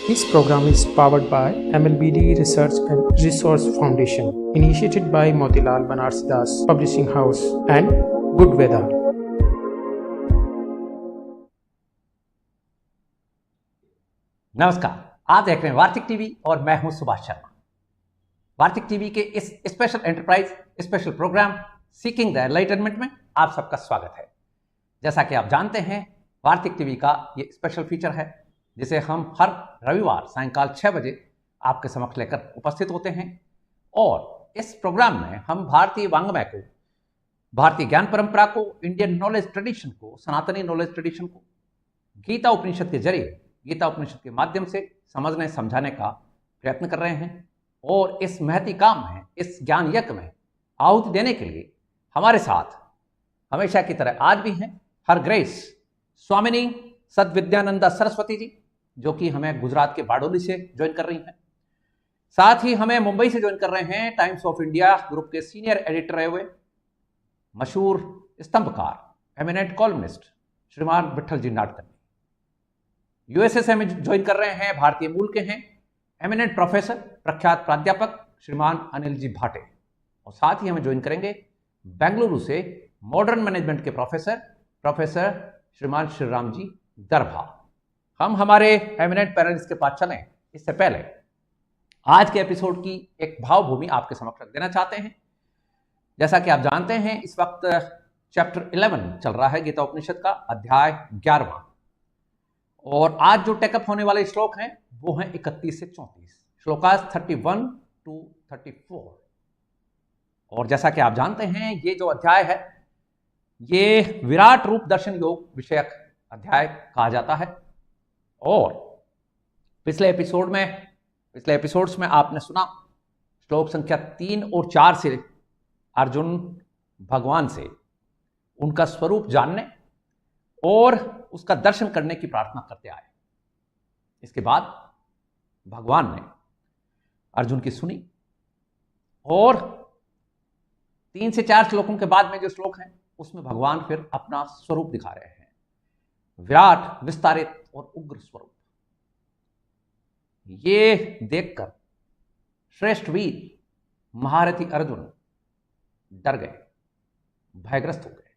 This program is powered by MLBD Research and Resource Foundation, initiated by Motilal Banarsidass Publishing House and Good Weather. नमस्कार, आप देख रहे हैं वार्तिक TV और मैं हूं सुभाष शर्मा। वार्तिक टीवी के इस special enterprise special program seeking the enlightenment में आप सबका स्वागत है। जैसा कि आप जानते हैं, वार्तिक टीवी का ये स्पेशल फीचर है जिसे हम हर रविवार सायंकाल 6 बजे आपके समक्ष लेकर उपस्थित होते हैं। और इस प्रोग्राम में हम भारतीय वांग्मय को, भारतीय ज्ञान परंपरा को, इंडियन नॉलेज ट्रेडिशन को, सनातनी नॉलेज ट्रेडिशन को गीता उपनिषद के जरिए, गीता उपनिषद के माध्यम से समझने समझाने का प्रयत्न कर रहे हैं। और इस महती काम में, इस ज्ञान यज्ञ में आहुति देने के लिए हमारे साथ हमेशा की तरह आज भी हैं हर ग्रेस स्वामिनी सदविद्यानंदा सरस्वती जी, जो कि हमें गुजरात के बारडोली से ज्वाइन कर रही हैं। साथ ही हमें मुंबई से ज्वाइन कर रहे हैं टाइम्स ऑफ इंडिया ग्रुप के सीनियर एडिटर रहे हुए मशहूर स्तंभकार, एमिनेंट कॉलमनिस्ट श्रीमान विठल जी नाडकर्नी। यूएसए से हमें ज्वाइन कर रहे हैं, भारतीय मूल के हैं, एमिनेंट प्रोफेसर, प्रख्यात प्राध्यापक श्रीमान अनिल जी भाटे। और साथ ही हमें ज्वाइन करेंगे बेंगलुरु से मॉडर्न मैनेजमेंट के प्रोफेसर श्रीमान श्रीराम जी दर्भा। हम हमारे एमिनेंट पैनलिस्ट के पास चलें इससे पहले आज के एपिसोड की एक भावभूमि आपके समक्ष रख देना चाहते हैं। जैसा कि आप जानते हैं, इस वक्त चैप्टर 11 चल रहा है गीता उपनिषद का, अध्याय 11वां। और आज जो टेकअप होने वाले श्लोक हैं वो हैं 31 से 34, श्लोकास 31 to 34। और जैसा कि आप जानते हैं, ये जो अध्याय है ये विराट रूप दर्शन योग विषयक अध्याय कहा जाता है। और पिछले एपिसोड्स में आपने सुना श्लोक संख्या 3 और 4 से अर्जुन भगवान से उनका स्वरूप जानने और उसका दर्शन करने की प्रार्थना करते आए। इसके बाद भगवान ने अर्जुन की सुनी और 3 से 4 श्लोकों के बाद में जो श्लोक हैं उसमें भगवान फिर अपना स्वरूप दिखा रहे हैं, विराट, विस्तारित और उग्र स्वरूप। ये देखकर श्रेष्ठ वीर महारथी अर्जुन डर गए, भयग्रस्त हो गए।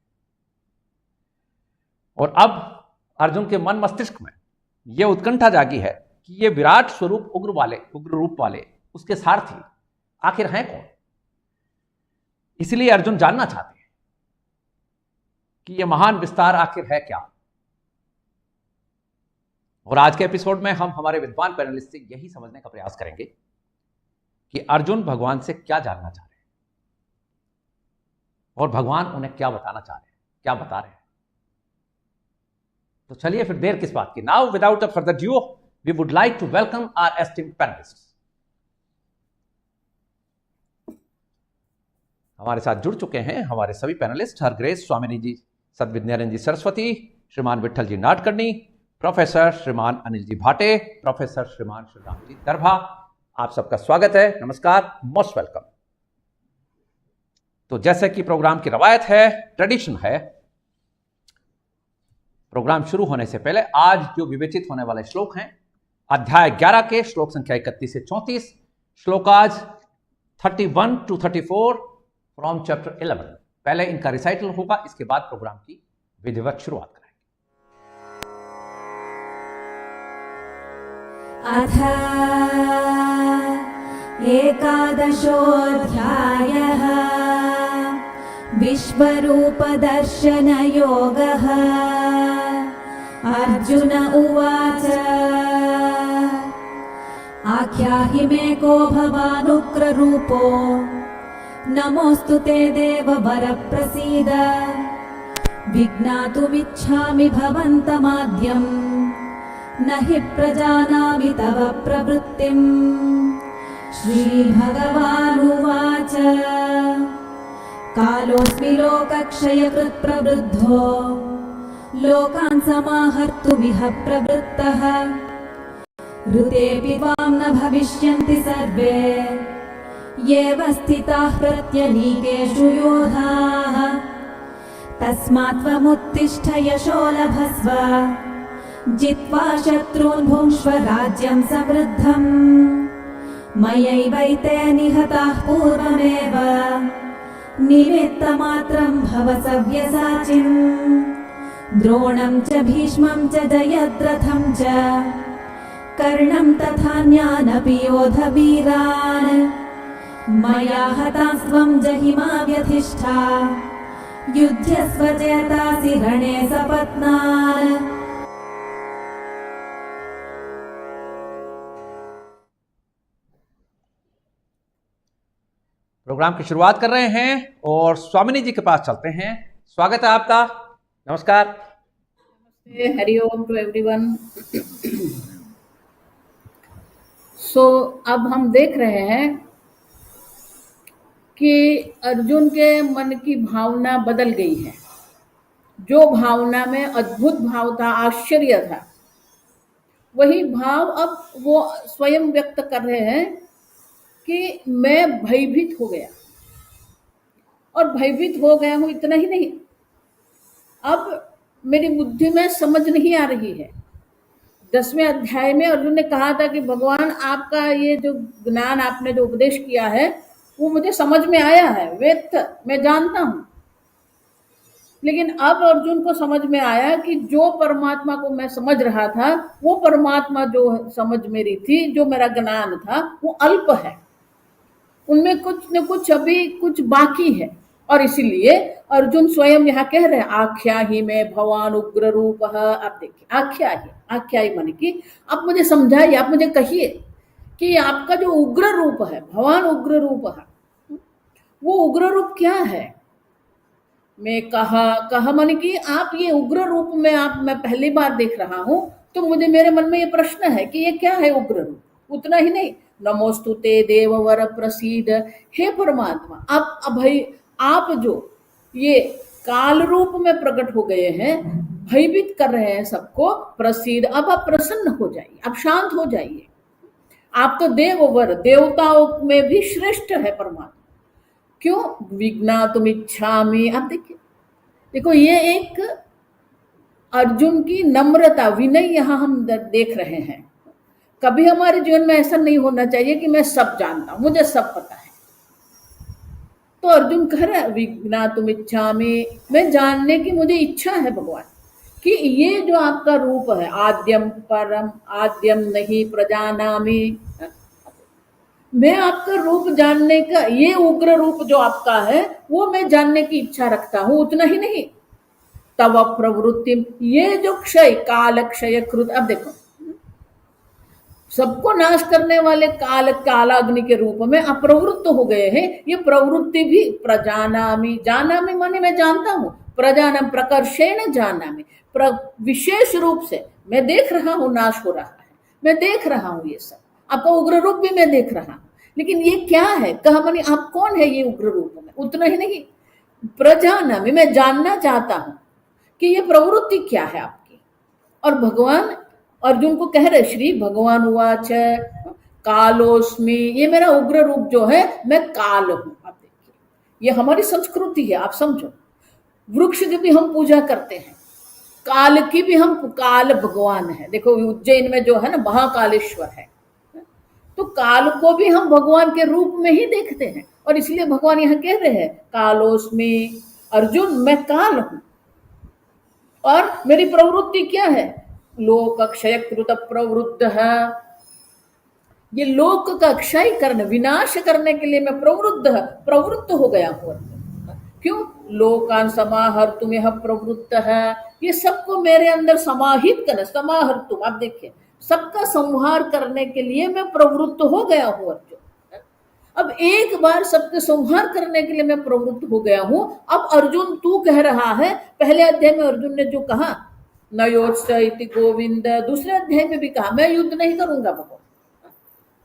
और अब अर्जुन के मन मस्तिष्क में यह उत्कंठा जागी है कि ये विराट स्वरूप, उग्र रूप वाले उसके सारथी आखिर हैं कौन। इसलिए अर्जुन जानना चाहते हैं कि यह महान विस्तार आखिर है क्या। और आज के एपिसोड में हम हमारे विद्वान पैनलिस्ट से यही समझने का प्रयास करेंगे कि अर्जुन भगवान से क्या जानना चाह रहे हैं और भगवान उन्हें क्या बताना चाह रहे हैं, क्या बता रहे हैं। तो चलिए फिर देर किस बात की। Now without a further ado we would like to welcome our esteemed panellists. हमारे साथ जुड़ चुके हैं हमारे सभी पैनलिस्ट, हर ग्रेस स्वामिनी जी सदविद्यानंद जी सरस्वती, श्रीमान विठल जी नाडकर्नी, प्रोफेसर श्रीमान अनिल जी भाटे, प्रोफेसर श्रीमान श्रीराम जी दर्भा। आप सबका स्वागत है, नमस्कार, मोस्ट वेलकम। तो जैसे कि प्रोग्राम की रवायत है, ट्रेडिशन है, प्रोग्राम शुरू होने से पहले आज जो विवेचित होने वाले श्लोक हैं अध्याय 11 के श्लोक संख्या 31 से 34, श्लोकाज 31 to 34 फ्रॉम चैप्टर 11। पहले इनका रिसाइटल होगा, इसके बाद प्रोग्राम की विधिवत शुरुआत करेंगे। अथ एकादशोऽध्यायः विश्वरूपदर्शनयोगः। अर्जुन उवाच आख्याहि मे को भवानुग्ररूपो नमोऽस्तु ते देववर प्रसीद। विज्ञातुमिच्छामि भवन्तमाद्यम् न हि प्रजानामि तव प्रवृत्तिम्। श्रीभगवानुवाच कालोऽस्मि लोकक्षयकृत् प्रवृद्धो लोकान् समाहर्तुमिह प्रवृत्तः। ऋतेऽपि वां न भविष्यन्ति सर्वे येव स्थिताः प्रत्यनीकेषु योधाः। तस्मात् त्वमुत्तिष्ठ यशो लभस्व जित्वा शत्रून् भुङ्क्ष्व राज्यं समृद्धम् मयैवैते निहताः पूर्वमेव निमित्तमात्रं भव सव्यसाचिन् द्रोणं च भीष्मं च जयद्रथं च कर्णं तथान्यानपि योधवीरान् मया हतास्त्वं जहिमा व्यधिष्ठा युध्यस्व चेतासि रणे सपत्नान्। प्रोग्राम की शुरुआत कर रहे हैं और स्वामिनी जी के पास चलते हैं। स्वागत है आपका। नमस्कार। Hariom to everyone. सो अब हम देख रहे हैं कि अर्जुन के मन की भावना बदल गई है। जो भावना में अद्भुत भाव था, आश्चर्य था, वही भाव अब वो स्वयं व्यक्त कर रहे हैं कि मैं भयभीत हो गया। और भयभीत हो गया हूं इतना ही नहीं, अब मेरी बुद्धि में समझ नहीं आ रही है। 10वें अध्याय में अर्जुन ने कहा था कि भगवान आपका ये जो ज्ञान आपने जो उपदेश किया है वो मुझे समझ में आया है, वेद मैं जानता हूं। लेकिन अब अर्जुन को समझ में आया कि जो परमात्मा को मैं समझ रहा था, वो परमात्मा जो समझ मेरी थी, जो मेरा ज्ञान था, वो अल्प है, उनमें कुछ न कुछ अभी कुछ बाकी है। और इसीलिए अर्जुन स्वयं यहाँ कह रहे हैं, आख्या ही में भगवान उग्र रूप। आप देखिए, आख्या ही माने कि आप मुझे समझाइए, आप मुझे कहिए कि आपका जो उग्र रूप है, भगवान उग्र रूप है, वो उग्र रूप क्या है। मैं कहा माने कि आप ये उग्र रूप में मैं पहली बार देख रहा हूं, तो मुझे मेरे मन में ये प्रश्न है कि ये क्या है उग्र रूप। उतना ही नहीं, नमोस्तुते देववर प्रसीद, हे परमात्मा आप जो ये काल रूप में प्रकट हो गए हैं, भयभीत कर रहे हैं सबको, प्रसीद, अब आप प्रसन्न हो जाइए, आप शांत हो जाइए। आप तो देववर, देवताओं में भी श्रेष्ठ है परमात्मा। क्यों? विज्ञातुम इच्छामि। आप देखो ये एक अर्जुन की नम्रता, विनय यहाँ हम देख रहे हैं। कभी हमारे जीवन में ऐसा नहीं होना चाहिए कि मैं सब जानता हूं, मुझे सब पता है। तो अर्जुन कह रहा है विज्ञातुम इच्छामि, मैं जानने की मुझे इच्छा है भगवान, कि ये जो आपका रूप है, आद्यम परम आद्यम नहीं प्रजानामि, मैं आपका रूप जानने का, ये उग्र रूप जो आपका है वो मैं जानने की इच्छा रखता हूं। उतना ही नहीं, तव प्रवृत्ति, ये जो क्षय काल क्षय कृत, अब देखो सबको नाश करने वाले कालाग्नि के रूप में अप्रवृत्त हो गए हैं। ये प्रवृत्ति भी प्रजानामि, जानामि माने मैं जानता हूं, प्रजानाम प्रकर्षेण जानामि, विशेष रूप से मैं देख रहा हूं नाश हो रहा है, मैं देख रहा हूं ये सब, आपका उग्र रूप भी मैं देख रहा हूं। लेकिन ये क्या है, कहा मानी आप कौन है ये उग्र रूप में। उतना ही नहीं, प्रजानामि, मैं जानना चाहता हूं कि ये प्रवृत्ति क्या है आपकी। और भगवान अर्जुन को कह रहे, श्री भगवान उवाच कालोस्मि, ये मेरा उग्र रूप जो है, मैं काल हूं। आप देखिए, ये हमारी संस्कृति है, आप समझो। वृक्ष की भी हम पूजा करते हैं, काल की भी हम, काल भगवान है। देखो उज्जैन में जो है ना महाकालेश्वर है, तो काल को भी हम भगवान के रूप में ही देखते हैं। और इसलिए भगवान यहाँ कह रहे हैं कालोस्मि, अर्जुन मैं काल हूं। और मेरी प्रवृत्ति क्या है, लोक क्षय कृत प्रवृत्त है। ये लोक का क्षय करने, विनाश करने के लिए मैं प्रवृत्त हो गया हूं। क्यों? लोकान समाहर्तुम यह प्रवृत्त है, ये सबको मेरे अंदर समाहित करना, समाहर्तुम, आप देखिए सबका संहार करने के लिए मैं प्रवृत्त हो गया हूं अर्जुन। अब एक बार सबके संहार करने के लिए मैं प्रवृत्त हो गया हूं। अब अर्जुन तू कह रहा है, पहले अध्याय में अर्जुन ने जो कहा न योत्स इति गोविंद, दूसरे अध्याय में भी कहा मैं युद्ध नहीं करूंगा भगवान।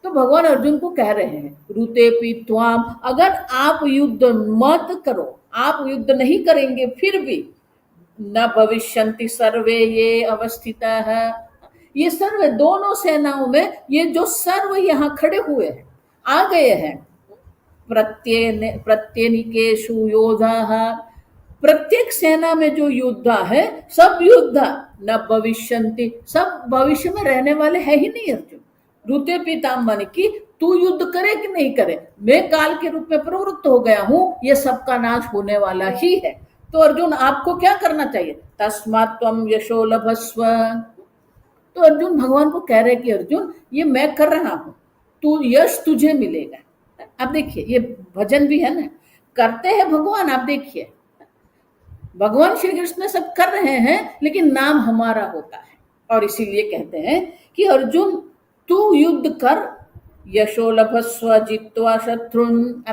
तो भगवान अर्जुन को कह रहे हैं रुते पीत्वाम, अगर आप युद्ध मत करो, आप युद्ध नहीं करेंगे, फिर भी न भविष्यन्ति सर्वे ये अवस्थित है, ये सर्व दोनों सेनाओं में ये जो सर्व यहाँ खड़े हुए हैं, आ गए हैं, प्रत्येनिकेषु योधा, प्रत्येक सेना में जो योद्धा है, सब योद्धा न भविष्यन्ति, सब भविष्य में रहने वाले है ही नहीं अर्जुन। ऋते पीताम्बर की तू युद्ध करे कि नहीं करे, मैं काल के रूप में प्रवृत्त हो गया हूं, ये सबका नाश होने वाला ही है। तो अर्जुन आपको क्या करना चाहिए, तस्मात् त्वं यशो लभस्व। तो अर्जुन भगवान को कह रहे कि अर्जुन ये मैं कर रहा हूं, तू यश तुझे मिलेगा। अब देखिए ये भजन भी है ना, करते हैं भगवान। आप देखिए भगवान श्री कृष्ण सब कर रहे हैं लेकिन नाम हमारा होता है, और इसीलिए कहते हैं कि अर्जुन तू युद्ध कर, यशो लभस्व जित्वा शत्रुन।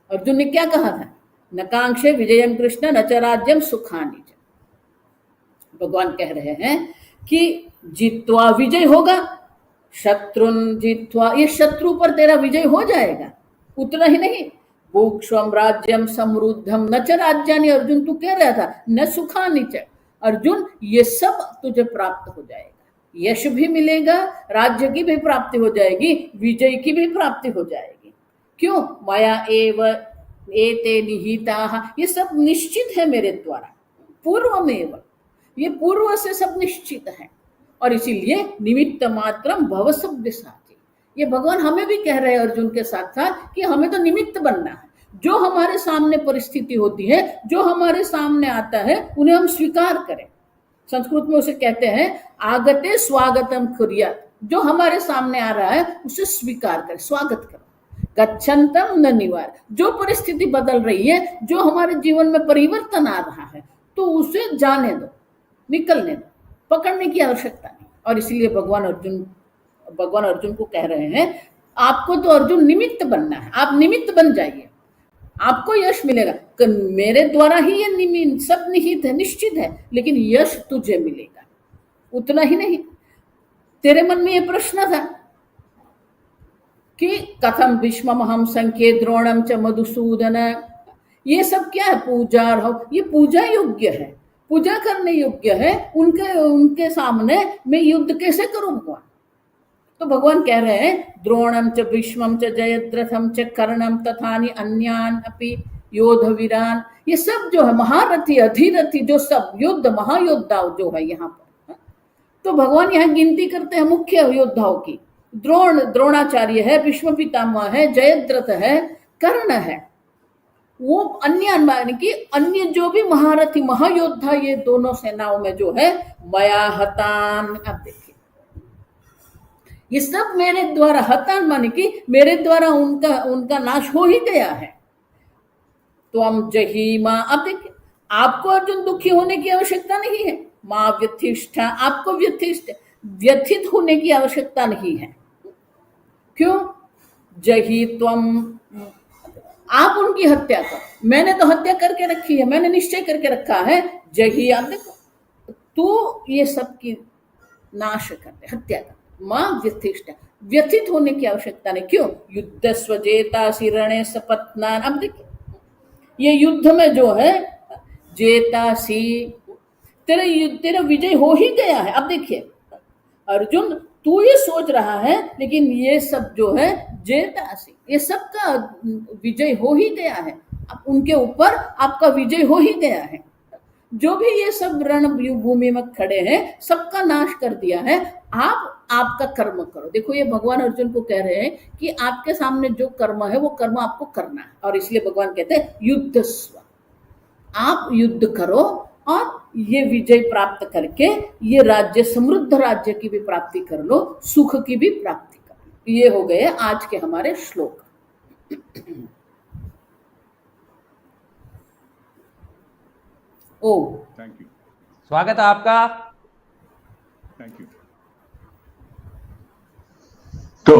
अर्जुन ने क्या कहा था, न कांक्षे विजयम कृष्ण न च राज्यम सुखानि च। भगवान कह रहे हैं कि जित्वा विजय होगा, शत्रुन जित्वा, ये शत्रु पर तेरा विजय हो जाएगा। उतना ही नहीं, भूक्षम राज्यम समृद्धम न च राज्यानि, अर्जुन तू कह रहा था न सुखानि च। अर्जुन ये सब तुझे प्राप्त हो जाएगा, यश भी मिलेगा, राज्य की भी प्राप्ति हो जाएगी, विजय की भी प्राप्ति हो जाएगी। क्यों, माया एव एते निहिताः, ये सब निश्चित है मेरे द्वारा, पूर्वमेव, ये पूर्व से सब निश्चित है। और इसीलिए निमित्त मात्रम भव सव्यसाची, ये भगवान हमें भी कह रहे हैं अर्जुन के साथ साथ कि हमें तो निमित्त बनना है। जो हमारे सामने परिस्थिति होती है, जो हमारे सामने आता है, उन्हें हम स्वीकार करें। संस्कृत में उसे कहते हैं आगते स्वागतम कुर्यात्, जो हमारे सामने आ रहा है उसे स्वीकार करें, स्वागत करो। गच्छन्तम न निवार, जो परिस्थिति बदल रही है, जो हमारे जीवन में परिवर्तन आ रहा है, तो उसे जाने दो, निकलने दो, पकड़ने की आवश्यकता नहीं। और इसलिए भगवान अर्जुन को कह रहे हैं आपको तो अर्जुन निमित्त बनना है, आप निमित्त बन जाइए, आपको यश मिलेगा। मेरे द्वारा ही ये निमित्त सब निहित है, निश्चित है, लेकिन यश तुझे मिलेगा। उतना ही नहीं, तेरे मन में ये प्रश्न था कि कथम भीष्ममहं संख्ये द्रोणम च मधुसूदन, ये सब क्या है, पूजा रहो, ये पूजा योग्य है, पूजा करने योग्य है, उनके सामने मैं युद्ध कैसे करूं भगवान। तो भगवान कह रहे हैं द्रोणम च भीष्मम च जयद्रथम च कर्णम तथानि अन्यान अपि योधवीरान, ये सब जो है महारथी अधिरथी, जो सब युद्ध महायोद्धा जो है यहाँ पर। तो भगवान यहाँ गिनती करते हैं मुख्य योद्धाओं की, द्रोणाचार्य है, भीष्म पितामह है, जयद्रथ है, कर्ण है, वो अन्य कि अन्य जो भी महारथी महायोद्धा ये दोनों सेनाओं में जो है मया हतान। अब देखिए ये सब मेरे द्वारा, हतान माने कि मेरे द्वारा उनका नाश हो ही गया है। तो हम जहीमा, अब देखिए आपको अर्जुन दुखी होने की आवश्यकता नहीं है, मां व्यथिष्ठा, आपको व्यथित होने की आवश्यकता नहीं है। क्यों, जही त्वम, आप उनकी हत्या करो, मैंने तो हत्या करके रखी है, मैंने निश्चय करके रखा है। जही, आप देखो तू ये सब की नाश करते, हत्या कर, मां व्यथिष्ठ, व्यथित होने की आवश्यकता नहीं। क्यों, युद्ध स्वजेतासि रणे सपत्नान, अब देखिए ये युद्ध में जो है जेतासी, तेरा विजय हो ही गया है। अब देखिए अर्जुन तू ये सोच रहा है, लेकिन ये सब जो है जेतासी, ये सबका विजय हो ही गया है, अब उनके ऊपर आपका विजय हो ही गया है। जो भी ये सब रणभूमि में खड़े हैं सबका नाश कर दिया है, आप आपका कर्म करो। देखो ये भगवान अर्जुन को कह रहे हैं कि आपके सामने जो कर्म है वो कर्म आपको करना है। और इसलिए भगवान कहते हैं युद्ध स्व, आप युद्ध करो और ये विजय प्राप्त करके ये राज्य, समृद्ध राज्य की भी प्राप्ति कर लो, सुख की भी प्राप्ति कर लो। ये हो गए आज के हमारे श्लोक। ओ थैंक यू, स्वागत है आपका। Thank you. तो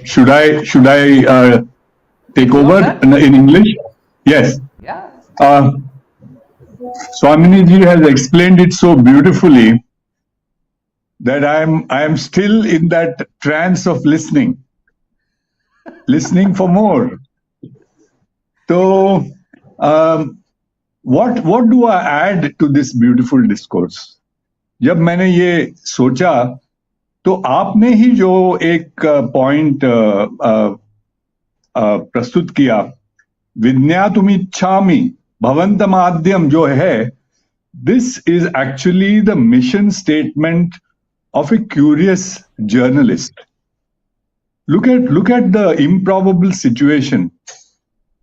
should I take over in English? Yes. Yeah. Swamini ji has explained it so beautifully that I am still in that trance of listening for more. So what do I add to this beautiful discourse? जब मैंने ये सोचा तो आपने ही जो एक point प्रस्तुत किया, विज्ञातुमिच्छामि भवन्तमाद्यम, जो है this is actually the mission statement of a curious journalist. Look at the improbable situation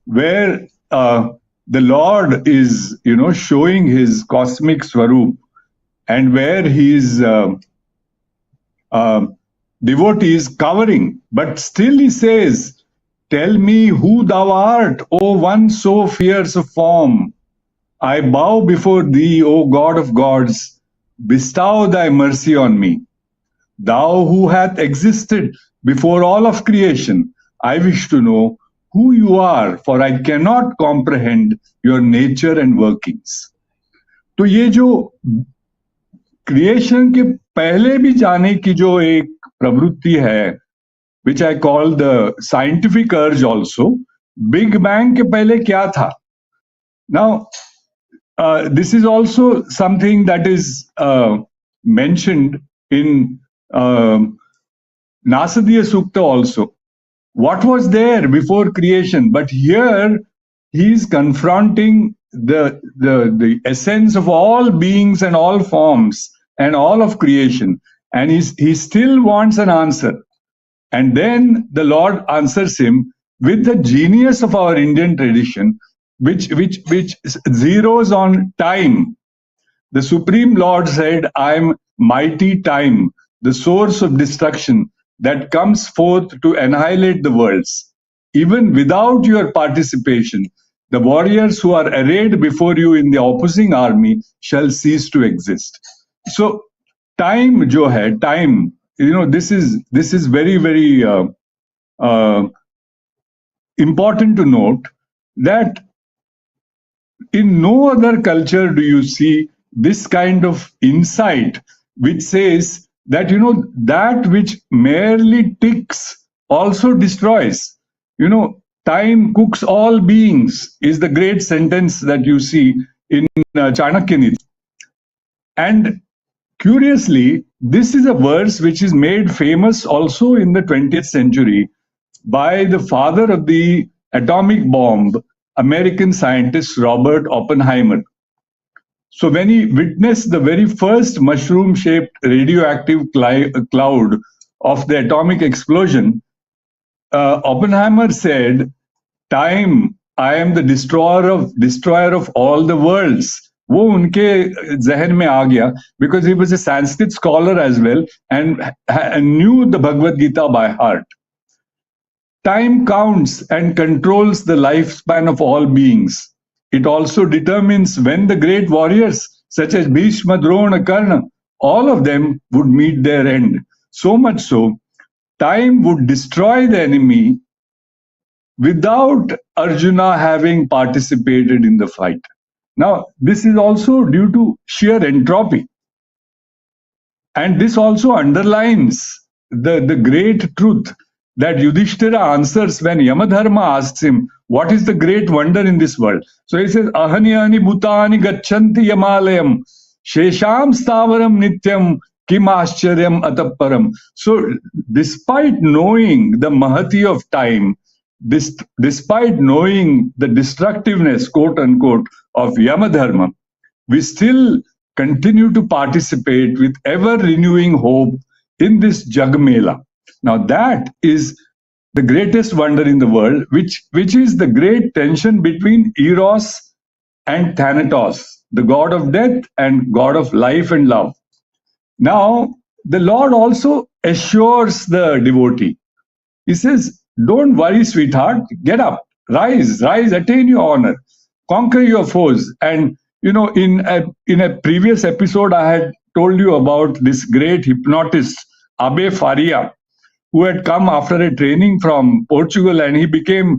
where the Lord is, showing his cosmic swaroop, and where his devotees covering, but still he says, "Tell me who thou art, O one so fierce of form. I bow before thee, O God of gods. Bestow thy mercy on me. Thou who hath existed before all of creation, I wish to know who you are, for I cannot comprehend your nature and workings." तो ये जो creation के पहले भी जाने की जो एक प्रवृत्ति है, which I call the scientific urge also, big bang के पहले क्या था? Now, this is also something that is mentioned in Nasadiya Sukta also. What was there before creation? But here he is confronting the essence of all beings and all forms and all of creation, and he still wants an answer. And then the Lord answers him with the genius of our Indian tradition, which zeroes on time. The Supreme Lord said, "I am mighty time, the source of destruction that comes forth to annihilate the worlds. Even without your participation, the warriors who are arrayed before you in the opposing army shall cease to exist." So, time, jo hai, time, this is very, very important to note that in no other culture do you see this kind of insight which says that, that which merely ticks also destroys. Time cooks all beings is the great sentence that you see in Chanakya Niti. And curiously, this is a verse which is made famous also in the 20th century by the father of the atomic bomb, American scientist Robert Oppenheimer. So when he witnessed the very first mushroom-shaped radioactive cloud of the atomic explosion, Oppenheimer said, "Time, I am the destroyer of all the worlds." वो उनके जहन में आ गया, because he was a Sanskrit scholar as well and knew the Bhagavad Gita by heart. Time counts and controls the lifespan of all beings. It also determines when the great warriors such as Bhishma, Drona, Karna, all of them would meet their end. So much so, time would destroy the enemy without Arjuna having participated in the fight. Now, this is also due to sheer entropy. And this also underlines the great truth that Yudhishthira answers when Yamadharma asks him, what is the great wonder in this world? So he says, "Ahani ahani bhutani gacchanti yamalayam, shesham stavaram nityam, kim ascharyam atapparam." So despite knowing the mahati of time, despite knowing the destructiveness, quote unquote, of Yamadharma, we still continue to participate with ever renewing hope in this Jagmela. Now that is the greatest wonder in the world, which is the great tension between Eros and Thanatos, the god of death and god of life and love. Now, the Lord also assures the devotee. He says, "Don't worry, sweetheart, get up, rise, attain your honor, conquer your foes." And, in a previous episode, I had told you about this great hypnotist, Abe Faria, who had come after a training from Portugal, and he became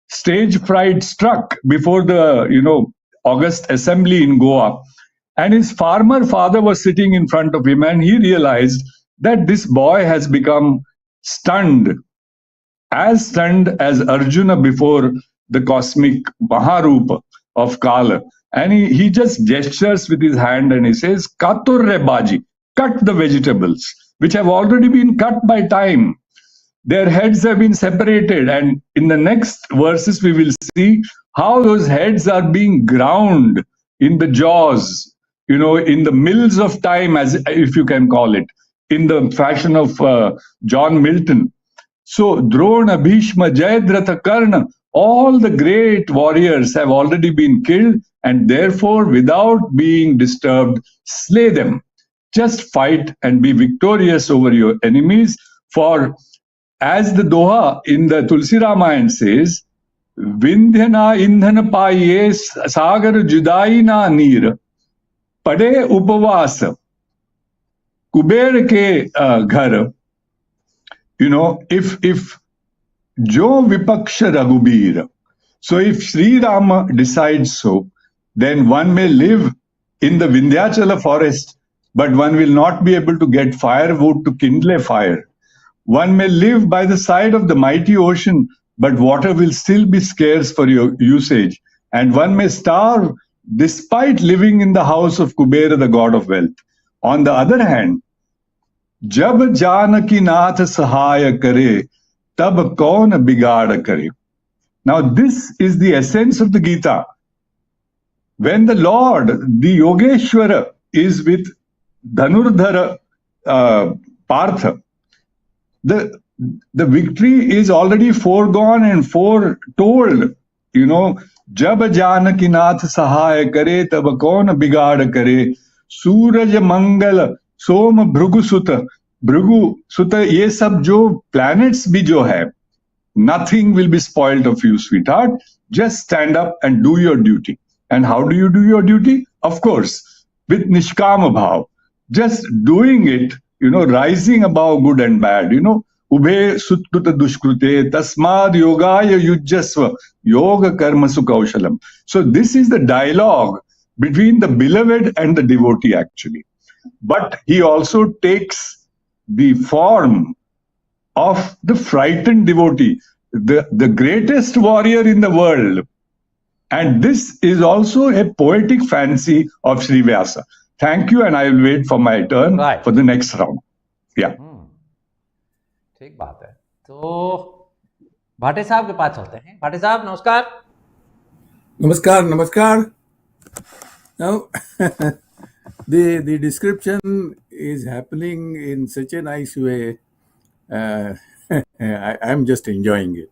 stage fright struck before the, August assembly in Goa. And his farmer father was sitting in front of him, and he realized that this boy has become stunned as Arjuna before the cosmic Maharupa of Kala. And he just gestures with his hand and he says, "Katurre baji," cut the vegetables, which have already been cut by time. Their heads have been separated, and in the next verses we will see how those heads are being ground in the jaws in the mills of time, as if you can call it, in the fashion of John Milton. So Drona, Bhishma, Jayadratha, Karna, all the great warriors have already been killed, and therefore, without being disturbed, slay them. Just fight and be victorious over your enemies. For as the Doha in the Tulsi Ramayana says, Vindhyana indhana paye sagar judai na neer, pade upavas, kuber ke ghar. If Jo Vipaksha Raghubir. So if Sri Rama decides so, then one may live in the Vindhyachala forest, but one will not be able to get firewood to kindle a fire. One may live by the side of the mighty ocean, but water will still be scarce for your usage. And one may starve despite living in the house of Kubera, the god of wealth. On the other hand, Jab Janaki Nath Sahaya Kare, Tab Kaun Bigada Kare. Now, this is the essence of the Gita. When the Lord, the Yogeshwara, is with Dhanurdhara Partha, the victory is already foregone and foretold. Jab Janaki Nath Sahaya Kare, Tab Kaun Bigada Kare, Suraj Mangala, सोम भृगु सुत ये सब जो planets भी जो है, nothing will be spoiled of you, sweetheart. Just stand up and do your duty. And how do you do your duty? Of course, with nishkama bhav. Just doing it, rising above good and bad. Ubhe suttuta dushkrute tasmad yogaya yujjasva yoga karma sukaushalam. So this is the dialogue between the beloved and the devotee actually. But he also takes the form of the frightened devotee, the greatest warrior in the world. And this is also a poetic fancy of Sri Vyasa. Thank you, and I will wait for my turn for the next round. Yeah. ठीक बात है. तो भाटे साहब के पास चलते हैं. भाटे साहब नमस्कार. नमस्कार. Now, the description is happening in such a nice way. I'm just enjoying it.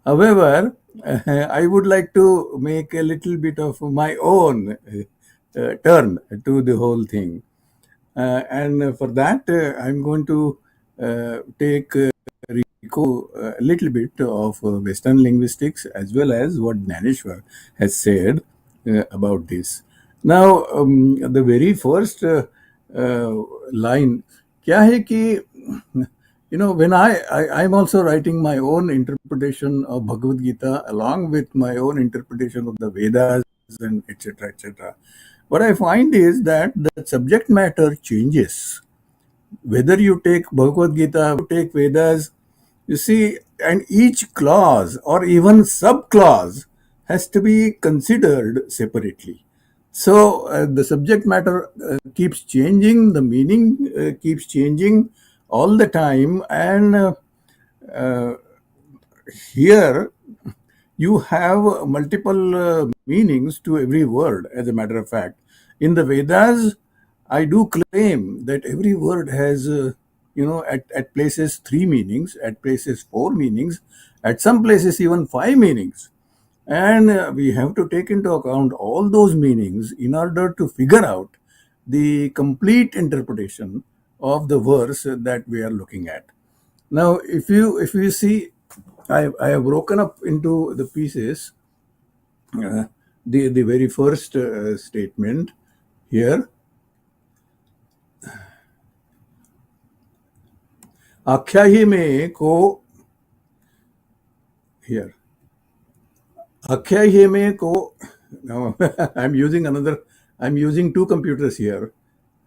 However, I would like to make a little bit of my own turn to the whole thing. And for that, I'm going to take a little bit of Western linguistics as well as what Dnyaneshwar has said about this. Now, the very first line, क्या है कि, when I'm also writing my own interpretation of Bhagavad Gita along with my own interpretation of the Vedas and etc. etc. What I find is that the subject matter changes. Whether you take Bhagavad Gita, you take Vedas, you see, and each clause or even sub-clause has to be considered separately. So the subject matter keeps changing, the meaning keeps changing all the time, and here you have multiple meanings to every word, as a matter of fact. In the Vedas, I do claim that every word has, at places 3 meanings, at places 4 meanings, at some places even 5 meanings. And we have to take into account all those meanings in order to figure out the complete interpretation of the verse that we are looking at. Now, if you see, I have broken up into the pieces the very first statement here. Akhyahi mein ko, here. Akhyahi mein ko, now I'm using 2 computers here,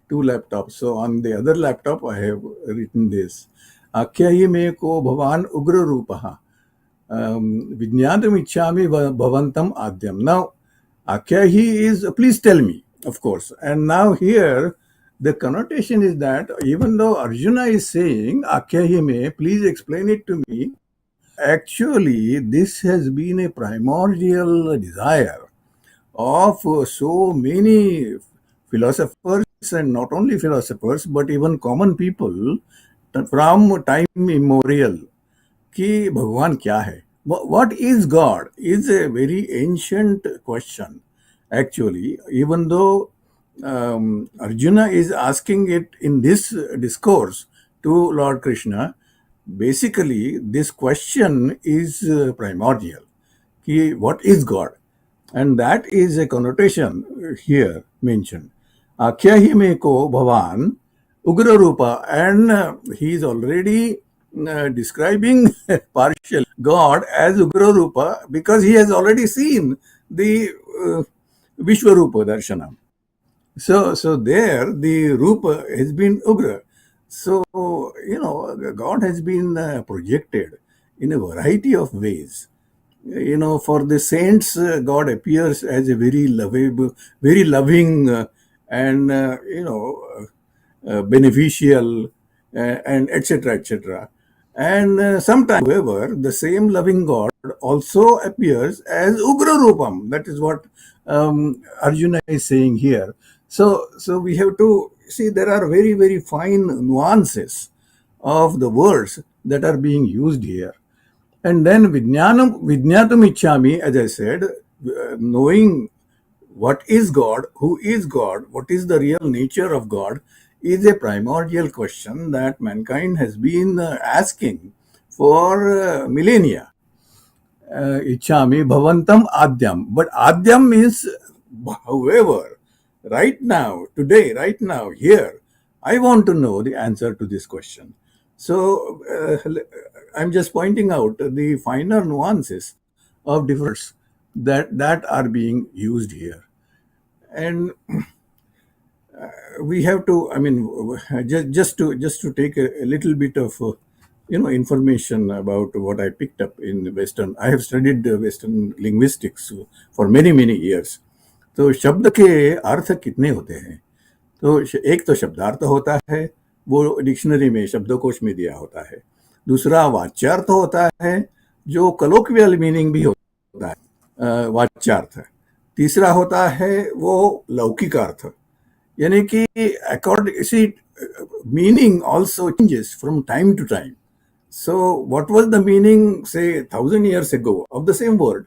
2 laptops. So on the other laptop, I have written this. Akhyahi mein ko bhavan ugra rupaha. Vijnanam ichchami bhavantam adyam. Now, Akhyahi is, please tell me, of course. And now here, the connotation is that even though Arjuna is saying, Akhyahi mein, please explain it to me, actually, this has been a primordial desire of so many philosophers, and not only philosophers, but even common people from time immemorial, कि भगवान क्या है? What is God is a very ancient question, actually, even though Arjuna is asking it in this discourse to Lord Krishna. Basically, this question is primordial. कि what is God? And that is a connotation here mentioned. Akhya hi me ko bhavan ugra rupa, and he is already describing partial God as ugra rupa because he has already seen the Vishwarupa darshanam. So there the rupa has been ugra. So God has been projected in a variety of ways. For the saints, God appears as a very lovable, very loving, and beneficial, and etc. etc. And sometimes, however, the same loving God also appears as Ugra Rupam. That is what Arjuna is saying here. So we have to see there are very, very fine nuances of the words that are being used here. And then Vijnanam Ichchami, as I said, knowing what is God, who is God, what is the real nature of God, is a primordial question that mankind has been asking for millennia. Ichchami bhavantam adyam. But adyam means, however, right now, today, right now, here, I want to know the answer to this question. So I'm just pointing out the finer nuances of difference that are being used here. And we have to, just to take a little bit of information about what I picked up in Western. I have studied Western linguistics for many years. तो शब्द के अर्थ कितने होते हैं? तो एक तो शब्दार्थ होता है, वो डिक्शनरी में शब्दकोश में दिया होता है. दूसरा वाच्यार्थ होता है, जो कलोक्वियल मीनिंग भी होता है, वाच्यार्थ. तीसरा होता है वो लौकिक अर्थ, यानी कि meaning also changes from time to time. So what was the meaning, say, 1,000 years ago of the same word,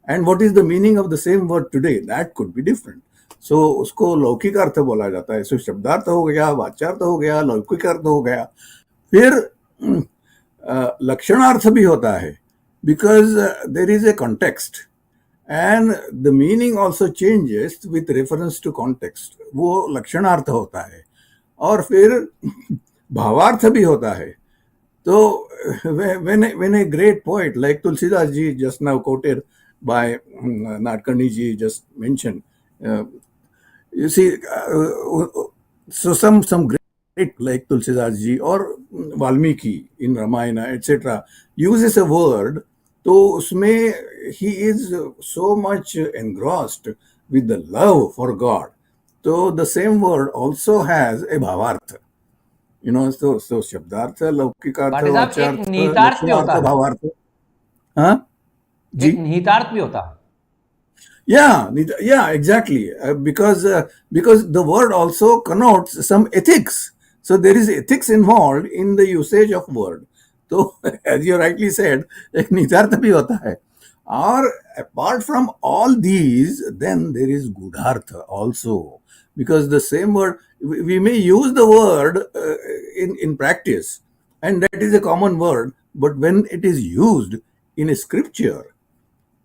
and what is the meaning of the same word today? That could be different. So उसको लौकिक अर्थ बोला जाता है. So शब्दार्थ हो गया, वाच्यार्थ हो गया, लौकिक अर्थ हो गया. फिर लक्षणार्थ भी होता है, because there is a context. And the meaning also changes with reference to context. वो लक्षणार्थ होता है. और फिर भावार्थ भी होता है. So when a great poet like Tulsidas ji, just now quoted by Nadkarni ji, just mentioned, you see, so some great like Tulsidas ji or Valmiki in Ramayana, etc., uses a word, तो उसमें he is so much engrossed with the love for God. So the same word also has a bhavarth. So शब्दार्थ, लौकिकार्थ, वाच्यार्थ, लक्षणार्थ, भावार्थ. हाँ जी, निहितार्थ भी होता है. Yeah, exactly. Because the word also connotes some ethics. So there is ethics involved in the usage of word. So as you rightly said, एक निहितार्थ भी होता है. Or apart from all these, then there is gudhartha also. Because the same word, we may use the word in practice, and that is a common word, but when it is used in a scripture,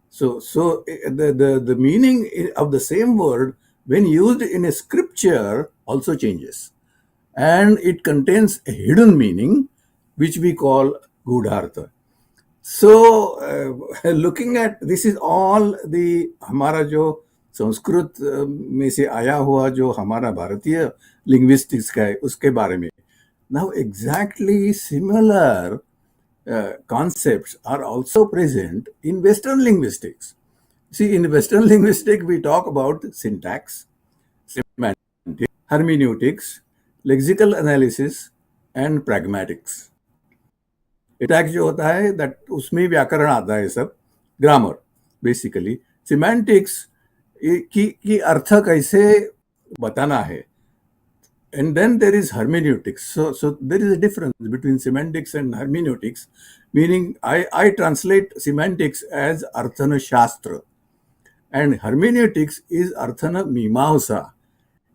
so the meaning of the same word when used in a scripture also changes, and it contains a hidden meaning which we call gudhartha. So looking at this is all the हमारा जो संस्कृत में से आया हुआ जो हमारा भारतीय linguistics का है उसके बारे में. Now exactly similar concepts are also present in Western linguistics. See, in Western linguistics we talk about syntax, semantics, hermeneutics, lexical analysis and pragmatics. Syntax जो होता है that उसमें व्याकरण आता है, सब ग्रामर बेसिकली. Semantics की अर्थ कैसे बताना है. And then there is hermeneutics. So there is a difference between semantics and hermeneutics, meaning I translate semantics as Arthana Shastra and hermeneutics is Arthana Mimamsa.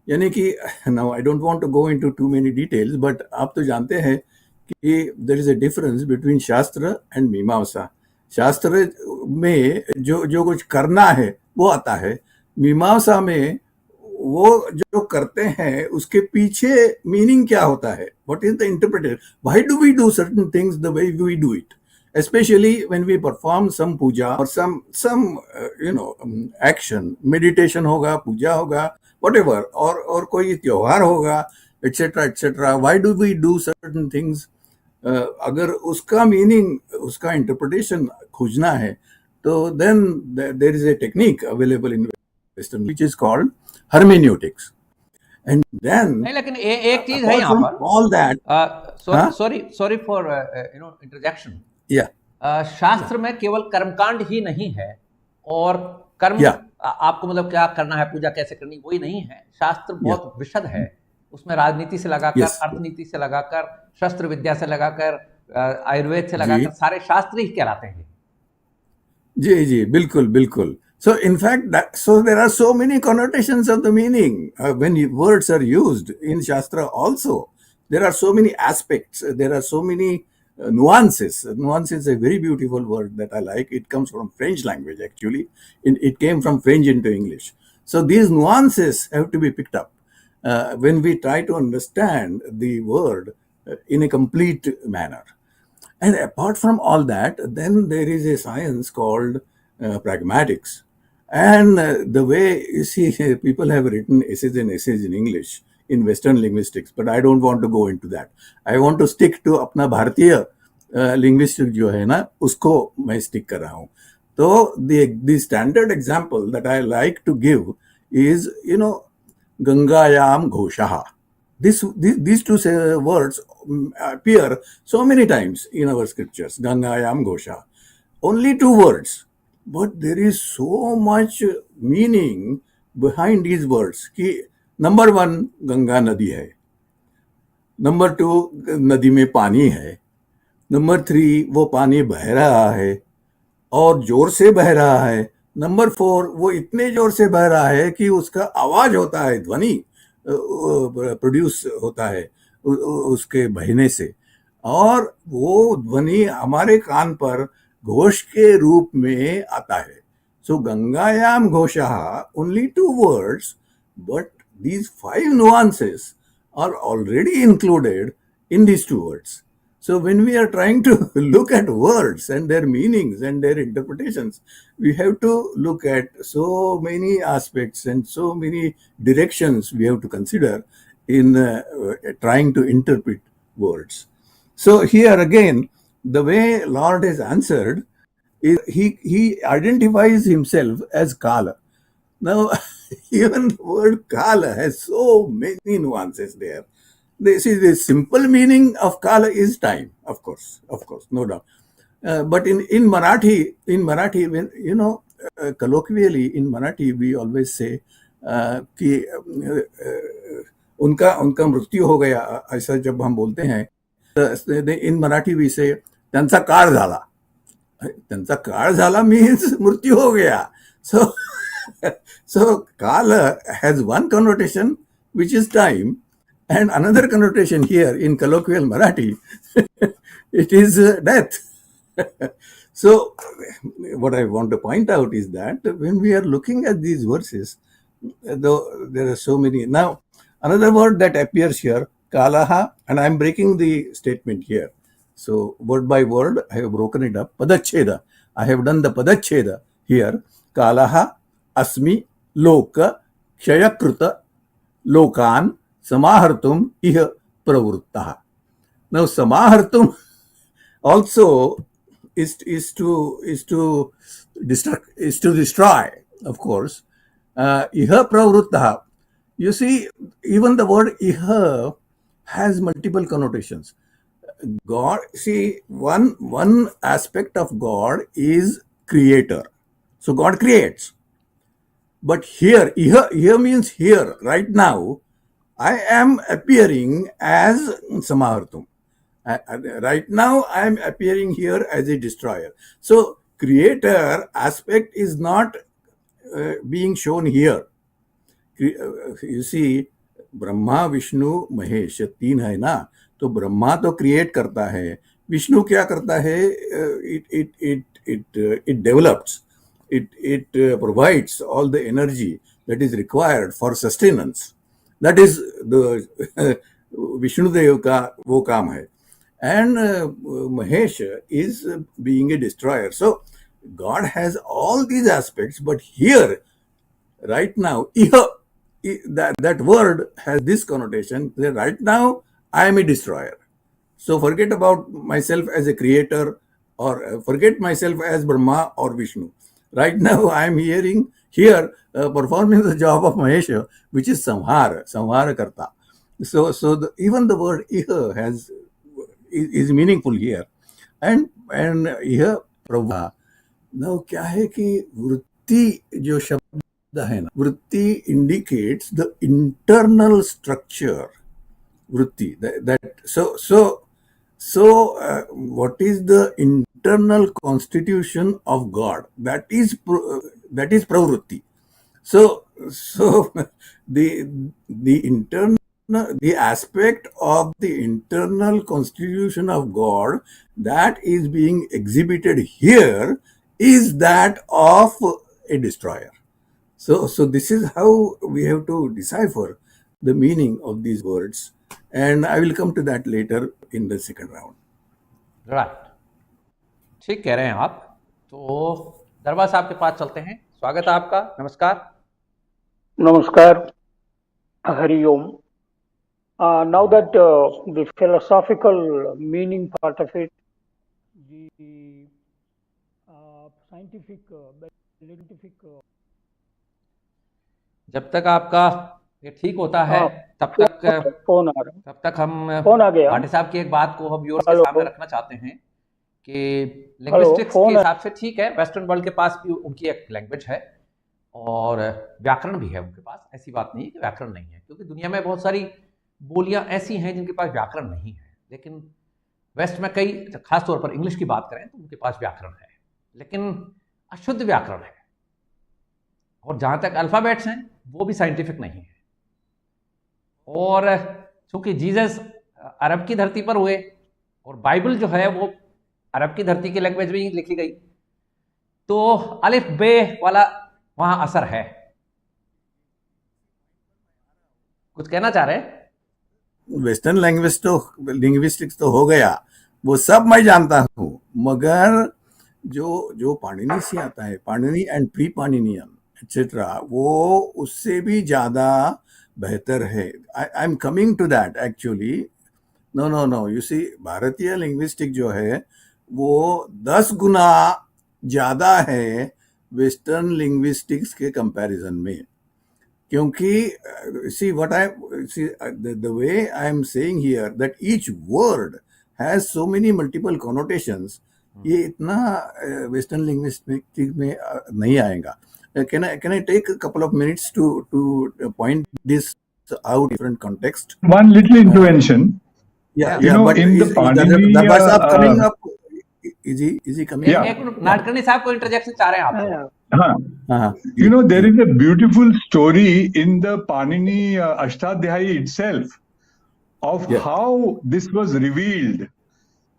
यानी कि now I don't want to go into too many details, but आप तो जानते हैं कि there is a difference between शास्त्र and मीमांसा. शास्त्र में जो कुछ करना है वो आता है, मीमांसा में वो जो करते हैं उसके पीछे मीनिंग क्या होता है, what is the interpretation, why do we do certain things the way we do it, especially when we perform some puja or some action, meditation होगा, पूजा होगा, whatever, और कोई त्योहार होगा, etc. Why do we do certain things? अगर उसका meaning, उसका interpretation खोजना है तो then there is a technique available in Western which is called hermeneutics. And then नहीं, लेकिन एक चीज है यहाँ पर, all that, sorry for interjection. Yeah. शास्त्र में केवल कर्मकांड ही नहीं है और कर्म आपको मतलब क्या करना है, पूजा कैसे करनी, वही नहीं है. शास्त्र बहुत विशद है, उसमें राजनीति से लगाकर, अर्थनीति से लगाकर, शस्त्र विद्या से लगाकर, आयुर्वेद से लगाकर सारे शास्त्र ही कहलाते हैं. जी बिल्कुल. So in fact, so there are so many connotations of the meaning when words are used in Shastra also. There are so many aspects, there are so many nuances. Nuance is a very beautiful word that I like. It comes from French language actually. It came from French into English. So these nuances have to be picked up when we try to understand the word in a complete manner. And apart from all that, then there is a science called pragmatics. And the way, you see, people have written essays and essays in English in Western linguistics, but I don't want to go into that. I want to stick to अपना भारतीय linguistic जो है ना, उसको मैं stick कर रहा हूँ. तो the standard example that I like to give is, Gangayam Ghoshaha. These two words appear so many times in our scriptures. Gangayam Ghosha. Only two words. But there is so much meaning behind these words. कि number one, Ganga नदी है. Number two, नदी में पानी है. Number three, वो पानी बह रहा है और जोर से बह रहा है. Number four, वो इतने जोर से बह रहा है कि उसका आवाज होता है, ध्वनि प्रोड्यूस होता है उसके बहने से, और वो ध्वनि हमारे कान पर घोष के रूप में आता है. So Gangayam Ghoshaha, only two words, but these 5 nuances are already included in these 2 words. So when we are trying to look at words and their meanings and their interpretations, we have to look at so many aspects and so many directions we have to consider in trying to interpret words. So here again, the way Lord has answered is he identifies himself as Kala. Now, even the word Kala has so many nuances there. The simple meaning of Kala is time, of course, no doubt. But in Marathi, when colloquially in Marathi, we always say कि उनका मृत्यू हो गया, ऐसा जब हम बोलते हैं, in Marathi we say त्यांचा काळ झाला. त्यांचा काळ झाला means मृत्यू हो गया. So Kala has one connotation which is time, and another connotation here in colloquial Marathi, it is death. So what I want to point out is that when we are looking at these verses, though there are so many. Now, another word that appears here, Kalaha, and I am breaking the statement here. So word by word, I have broken it up. Padacheda. I have done the Padacheda here. Kalaha, Asmi, Loka, Kshayakruta, Lokan, Samahartum, Iha, Pravruttaha. Now, Samahartum also is to destroy, of course. Iha Pravruttaha. You see, even the word Iha has multiple connotations. God, see, one aspect of God is creator. So God creates. But here means here, right now, I am appearing as Samahartum. Right now, I am appearing here as a destroyer. So, creator aspect is not being shown here. You see, Brahma Vishnu Mahesh तीन है ना, तो ब्रह्मा तो create करता है, विष्णु क्या करता है, it develops, it provides all the energy that is required for sustenance. That is the Vishnu देव का वो काम है. And Mahesh is being a destroyer. So God has all these aspects, but here, right now, that word has this connotation that right now I am a destroyer. So forget about myself as a creator, or forget myself as Brahma or Vishnu. Right now I am here performing the job of Mahesha, which is samhara karta. So even the word iha is meaningful here. And here Prabhu. Now क्या है कि वृत्ति जो शब्द है ना, वृत्ति indicates the internal structure. वृत्ति what is the internal constitution of God? That is pravrutti. So the aspect of the internal constitution of God that is being exhibited here is that of a destroyer. So this is how we have to decipher the meaning of these words, and I will come to that later in the second round. Right. ठीक कह रहे हैं आप. तो दरबार साहब के पास चलते हैं. स्वागत है आपका. नमस्कार. Namaskar. Hari Om. Now that the philosophical meaning part of it, the scientific जब तक आपका ये ठीक होता है तब तक फोन आ रहा है. तब तक हम फोन आ गया. भाटे साहब की एक बात को हम व्यूअर्स के सामने रखना चाहते हैं कि लिंग्विस्टिक्स के हिसाब से ठीक है, वेस्टर्न वर्ल्ड के पास भी उनकी एक लैंग्वेज है और व्याकरण भी है उनके पास. ऐसी बात नहीं है कि व्याकरण नहीं है, क्योंकि दुनिया में बहुत सारी बोलियां ऐसी हैं जिनके पास व्याकरण नहीं है. लेकिन वेस्ट में कई, खासतौर पर इंग्लिश की बात करें तो उनके पास व्याकरण है, लेकिन अशुद्ध व्याकरण है. और जहाँ तक अल्फ़ाबेट्स हैं वो भी साइंटिफिक नहीं है. और चूंकि जीसस अरब की धरती पर हुए और बाइबल जो है वो अरब की धरती की लैंग्वेज में ही लिखी गई, तो अलिफ बे वाला वहां असर है. कुछ कहना चाह रहे हैं? वेस्टर्न लिंग्विस्टिक्स तो हो गया, वो सब मैं जानता हूँ, मगर जो पाणिनि से आता है, Panini and pre Paninian etcetera, वो उससे भी ज्यादा बेहतर है. I am coming to that actually. No you see, भारतीय लिंग्विस्टिक जो है वो 10 गुना ज्यादा है वेस्टर्न लिंग्विस्टिक्स के कंपैरिजन में. क्योंकि see what I see, the way I am saying here that each word has so many multiple connotations, ये इतना वेस्टर्न लिंग्विस्टिक में नहीं आएगा. Can I take a couple of minutes to point this out in different context? One little intervention. Yeah, but in the Panini, Darbha Sahab coming up. Is he coming? Yeah. एक minute, Nadkarni साहब को interjection चाह रहे हैं आप. There is a beautiful story in the Panini Ashtadhyayi itself of how this was revealed.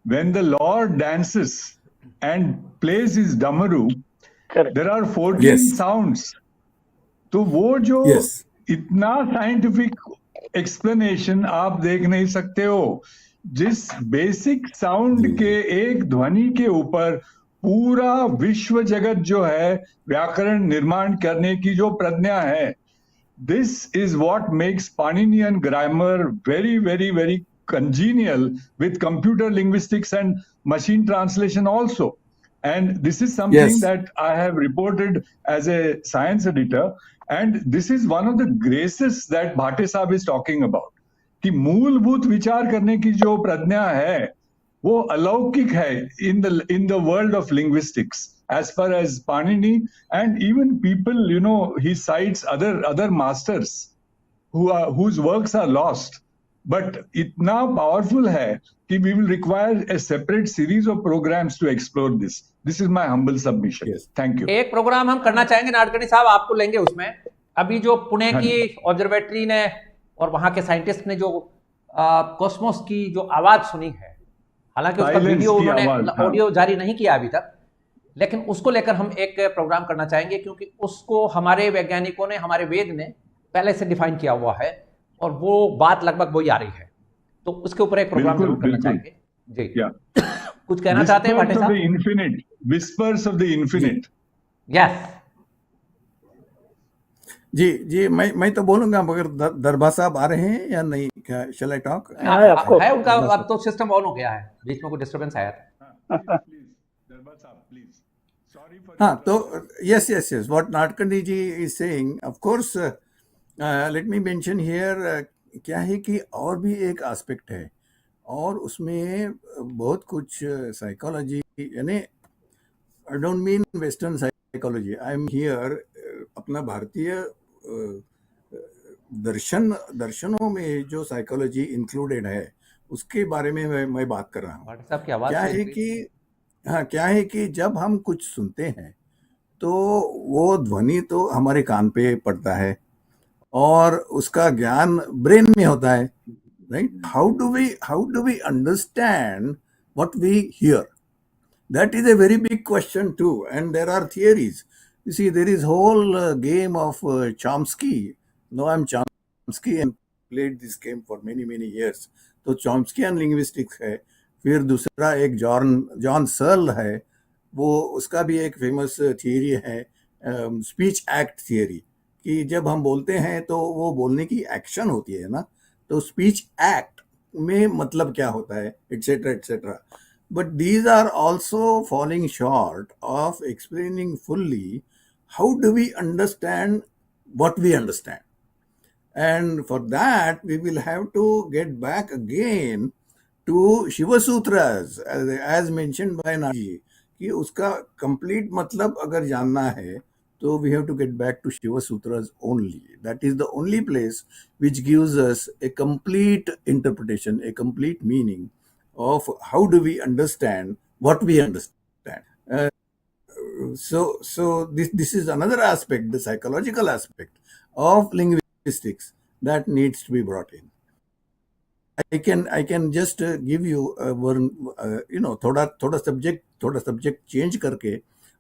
When the Lord dances and plays his damaru, there are 14 sounds. तो वो जो इतना साइंटिफिक एक्सप्लेनेशन आप देख नहीं सकते हो, जिस बेसिक साउंड के एक ध्वनि के ऊपर पूरा विश्व जगत जो है व्याकरण निर्माण करने की जो प्रज्ञा है, this is what makes Paninian grammar very very very congenial with computer linguistics and machine translation also. And this is something that I have reported as a science editor, and this is one of the graces that Bhate Sahab is talking about. कि मूलभूत विचार करने की जो प्रज्ञा है वो अलौकिक है in the world of linguistics. as far as Panini, and even people, he cites other masters whose works are lost. But itna powerful hai कि we will require a separate series of programs to explore this. This is my humble submission. Yes. Thank you. एक programme हम करना चाहेंगे नाडकर्णी साहब, आपको लेंगे उसमें। अभी जो पुणे की ऑब्जर्वेटरी ने और वहां के साइंटिस्ट ने जो कॉस्मोस की जो आवाज सुनी है, हालांकि उसका वीडियो उन्होंने ऑडियो जारी नहीं किया अभी तक, लेकिन उसको लेकर हम एक प्रोग्राम करना चाहेंगे, क्योंकि उसको हमारे वैज्ञानिकों ने, हमारे वेद ने पहले से डिफाइन किया हुआ है और वो बात लगभग वही आ रही है। तो उसके ऊपर एक प्रोग्राम जरूर करना चाहेंगे जी। कुछ कहना चाहते हैं Bhate sahab? Infinite, whispers of the infinite. Yes जी जी, मैं तो बोलूंगा, मगर दरभा साहब आ रहे हैं या नहीं? क्या शैल आई टॉक? है उनका, अब तो सिस्टम ऑन हो गया है, बीच में कोई डिस्टरबेंस आया था। हाँ, तो yes, what Nadkarni ji is saying, of course, let me mention here, क्या है कि और भी एक एस्पेक्ट है, और उसमें बहुत कुछ साइकोलॉजी, यानी I don't mean western psychology, I am here अपना भारतीय दर्शनों में जो साइकोलॉजी इंक्लूडेड है उसके बारे में मैं बात कर रहा हूँ। क्या है कि जब हम कुछ सुनते हैं तो वो ध्वनि तो हमारे कान पे पड़ता है और उसका ज्ञान ब्रेन में होता है, right? How do we understand what we hear? That is a very big question too, and there are theories. You see, there is whole game of Chomsky. No, I'm Chomsky and played this game for many years. तो Chomskyan linguistics है, फिर दूसरा एक John Searle है, वो उसका भी एक फेमस थियरी है, स्पीच एक्ट थियरी, कि जब हम बोलते हैं तो वो बोलने की एक्शन होती है ना, तो स्पीच एक्ट में मतलब क्या होता है, etcetera etcetera. But these are also falling short of explaining fully how do we understand what we understand. And for that, we will have to get back again to Shiva Sutras, as mentioned by Naji, कि उसका complete मतलब अगर जानना है, तो we have to get back to Shiva Sutras only. That is the only place which gives us a complete interpretation, a complete meaning of how do we understand what we understand. So this is another aspect, the psychological aspect of linguistics that needs to be brought in. I can just give you थोड़ा subject change करके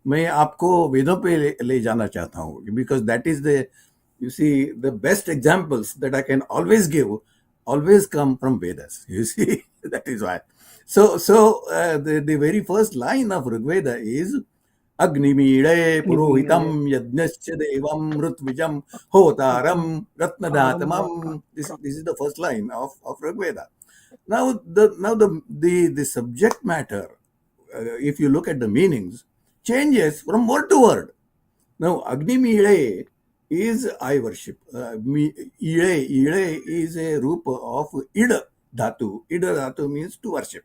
मैं आपको वेदों पे ले जाना चाहता हूँ, because that is the best examples that I can always give always come from Vedas. You see, that is why. So the very first line of Rig Veda is Agnimide Purohitam Yajnasya Devam Rutvijam Hotaram Ratnadatamam. This is the first line of Rig Veda. Now the subject matter, if you look at the meanings, changes from word to word. Now Agnimide is I worship. Ide is a rupa of ida dhatu. Ida dhatu means to worship.